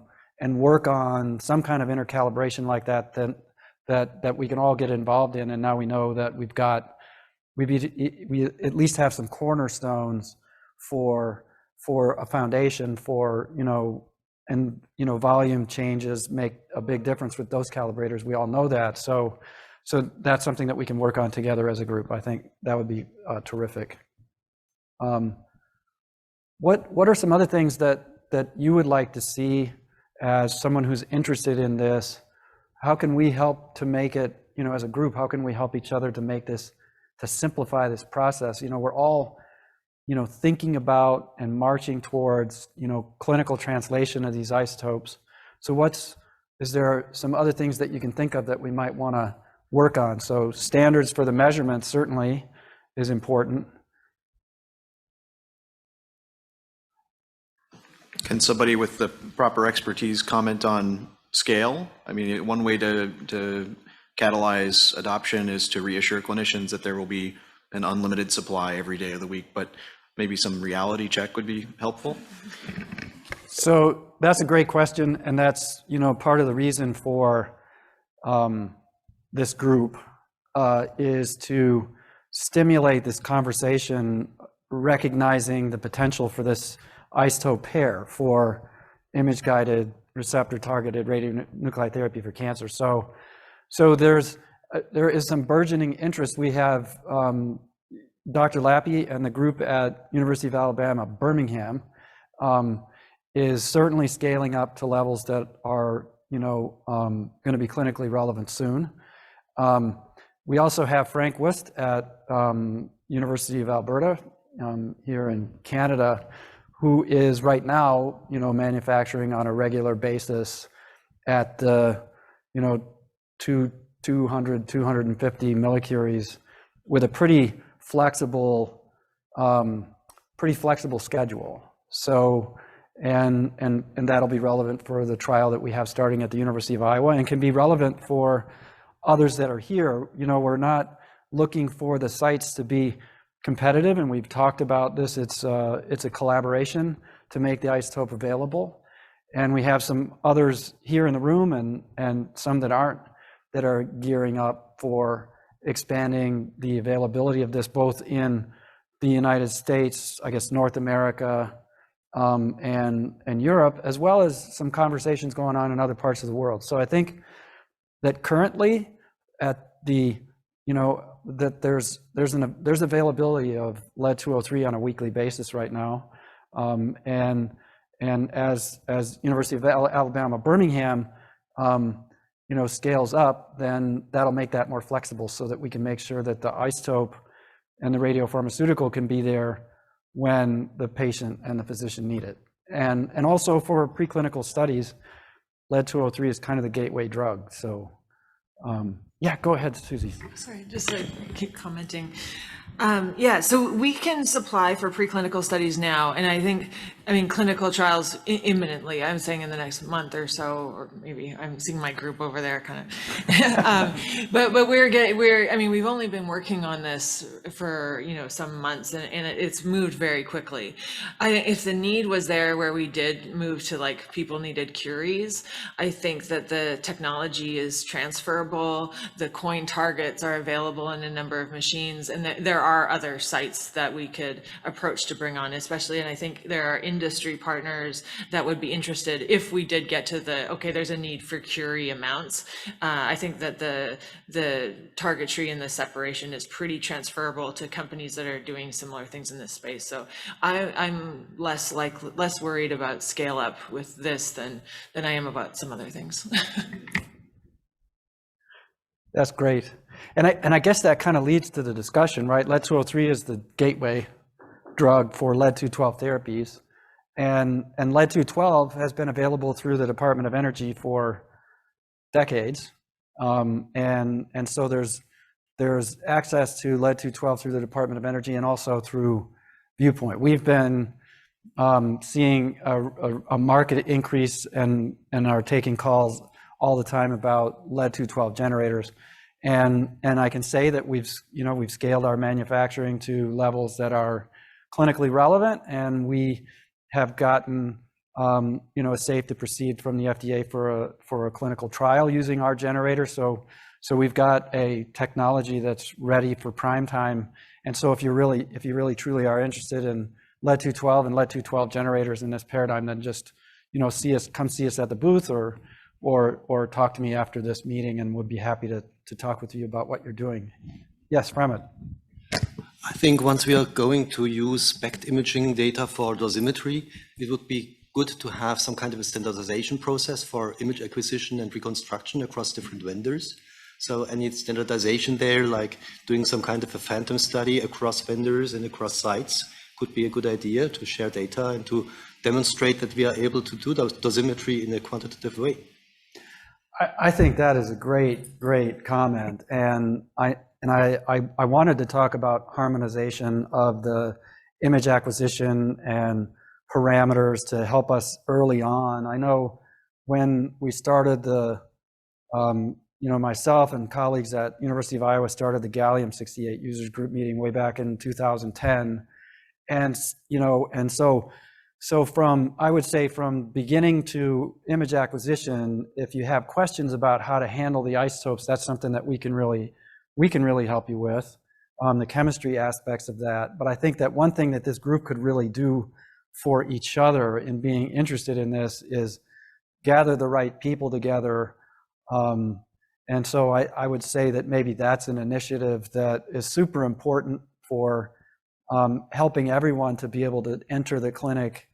work on some kind of intercalibration like that we can all get involved in. And now we know that we at least have some cornerstones for a foundation for, volume changes make a big difference with dose calibrators. We all know that. So that's something that we can work on together as a group. I think that would be terrific. What are some other things that you would like to see as someone who's interested in this? How can we help to make it, as a group, how can we help each other to make this, to simplify this process? We're all, thinking about and marching towards, clinical translation of these isotopes. So is there some other things that you can think of that we might want to work on? So standards for the measurements certainly is important. Can somebody with the proper expertise comment on scale? I mean, one way to catalyze adoption is to reassure clinicians that there will be an unlimited supply every day of the week, but maybe some reality check would be helpful. So that's a great question, and that's, part of the reason for this group is to stimulate this conversation, recognizing the potential for this isotope pair for image-guided receptor-targeted radionuclide therapy for cancer. So there is some burgeoning interest. We have Dr. Lappy and the group at University of Alabama, Birmingham, is certainly scaling up to levels that are, going to be clinically relevant soon. We also have Frank Wust at University of Alberta here in Canada, who is right now, manufacturing on a regular basis at the, 200, 250 millicuries with a pretty flexible schedule. So, and that'll be relevant for the trial that we have starting at the University of Iowa, and can be relevant for others that are here. We're not looking for the sites to be competitive, and we've talked about this. It's a collaboration to make the isotope available. And we have some others here in the room and some that aren't, that are gearing up for expanding the availability of this both in the United States, I guess North America, and Europe, as well as some conversations going on in other parts of the world. So I think that currently at the, that there's availability of lead-203 on a weekly basis right now. And as University of Alabama, Birmingham, scales up, then that'll make that more flexible so that we can make sure that the isotope and the radiopharmaceutical can be there when the patient and the physician need it. And also for preclinical studies, lead-203 is kind of the gateway drug. So yeah, go ahead, Susie. Sorry, just to keep commenting. So we can supply for preclinical studies now, and I mean, clinical trials imminently. I'm saying in the next month or so, or maybe I'm seeing my group over there, kind of. But we've only been working on this for some months, and it's moved very quickly. If the need was there, where we did move to people needed curies, I think that the technology is transferable. The coin targets are available in a number of machines, and there are other sites that we could approach to bring on, especially, and I think there are industry partners that would be interested if we did get to there's a need for curie amounts. I think that the target tree and the separation is pretty transferable to companies that are doing similar things in this space. So I'm less worried about scale up with this than I am about some other things. That's great. And I guess that kind of leads to the discussion, right? Lead-203 is the gateway drug for lead-212 therapies. And lead-212 has been available through the Department of Energy for decades. And so there's access to lead-212 through the Department of Energy and also through Viewpoint. We've been seeing a market increase and are taking calls all the time about lead-212 generators. And I can say that we've scaled our manufacturing to levels that are clinically relevant, and we have gotten a safe to proceed from the FDA for a clinical trial using our generator. So we've got a technology that's ready for prime time. And so if you really truly are interested in lead-212 and lead-212 generators in this paradigm, then just come see us at the booth or talk to me after this meeting, and we'll be happy to talk with you about what you're doing. Yes, Ramit. I think once we are going to use SPECT imaging data for dosimetry, it would be good to have some kind of a standardization process for image acquisition and reconstruction across different vendors. So any standardization there, like doing some kind of a phantom study across vendors and across sites, could be a good idea to share data and to demonstrate that we are able to do dosimetry in a quantitative way. I think that is a great comment, and I wanted to talk about harmonization of the image acquisition and parameters to help us early on. I know when we started the myself and colleagues at University of Iowa started the Gallium-68 users group meeting way back in 2010. And, so from, I would say from beginning to image acquisition, if you have questions about how to handle the isotopes, that's something that we can really help you with, the chemistry aspects of that. But I think that one thing that this group could really do for each other in being interested in this is gather the right people together. And so I would say that maybe that's an initiative that is super important for helping everyone to be able to enter the clinic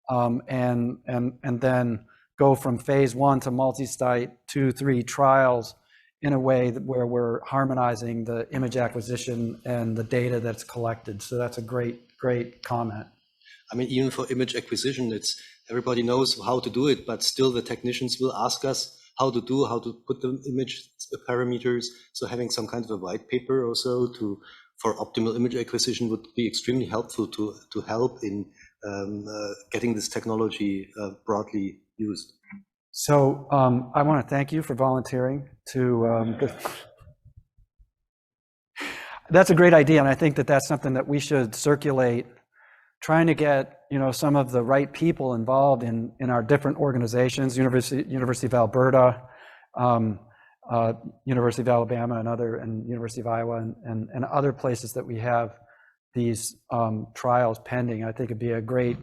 and then go from phase 1 to multi-site 2-3 trials in a way where we're harmonizing the image acquisition and the data that's collected. So that's a great comment. I mean, even for image acquisition, everybody knows how to do it, but still the technicians will ask us how to put the image parameters. So having some kind of a white paper also for optimal image acquisition would be extremely helpful to help in getting this technology broadly used. So I want to thank you for volunteering to. That's a great idea, and I think that that's something that we should circulate, trying to get some of the right people involved in our different organizations, University of Alberta, University of Alabama, and University of Iowa, and other places that we have these trials pending. I think it'd be a great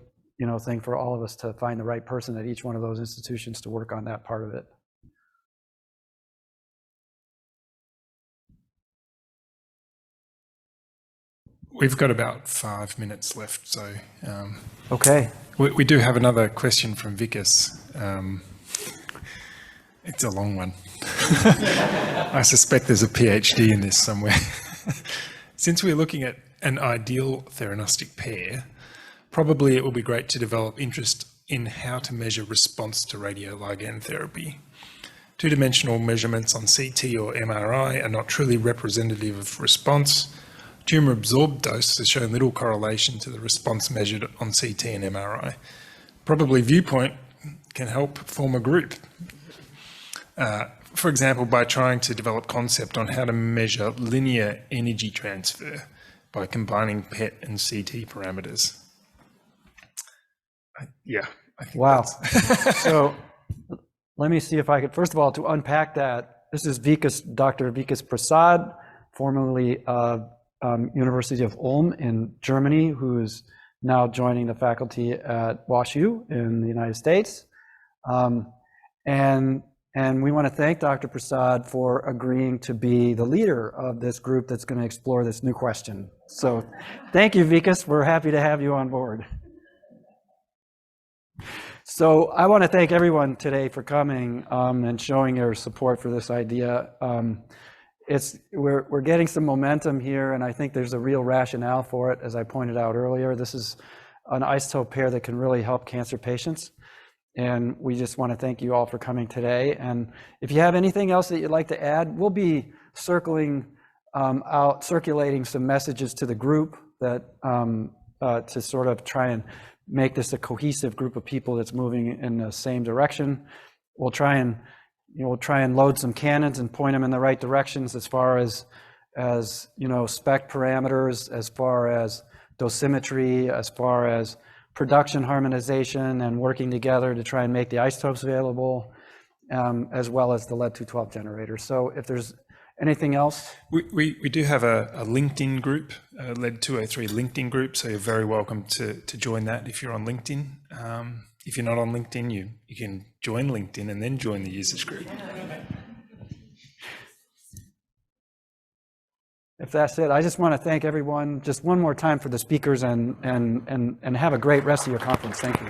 thing for all of us to find the right person at each one of those institutions to work on that part of it. We've got about 5 minutes left, so okay. We do have another question from Vikas. It's a long one. I suspect there's a PhD in this somewhere. Since we're looking at an ideal theranostic pair, probably it will be great to develop interest in how to measure response to radioligand therapy. Two-dimensional measurements on CT or MRI are not truly representative of response. Tumor absorbed dose has shown little correlation to the response measured on CT and MRI. Probably Viewpoint can help form a group. For example, by trying to develop concept on how to measure linear energy transfer by combining PET and CT parameters. I think wow. So let me see if I could, first of all, to unpack that, this is Dr. Vikas Prasad, formerly of University of Ulm in Germany, who is now joining the faculty at WashU in the United States. And we want to thank Dr. Prasad for agreeing to be the leader of this group that's going to explore this new question. So thank you, Vikas. We're happy to have you on board. So I want to thank everyone today for coming and showing your support for this idea. We're getting some momentum here, and I think there's a real rationale for it. As I pointed out earlier, this is an isotope pair that can really help cancer patients. And we just want to thank you all for coming today. And if you have anything else that you'd like to add, we'll be circulating some messages to the group that to sort of try and make this a cohesive group of people that's moving in the same direction. We'll try and load some cannons and point them in the right directions as far as spec parameters, as far as dosimetry, as far as production harmonization and working together to try and make the isotopes available, as well as the lead-212 generator. So if there's anything else? We do have a LinkedIn group, a lead-203 LinkedIn group, so you're very welcome to join that if you're on LinkedIn. If you're not on LinkedIn, you can join LinkedIn and then join the users group. If that's it, I just want to thank everyone just one more time for the speakers and have a great rest of your conference. Thank you.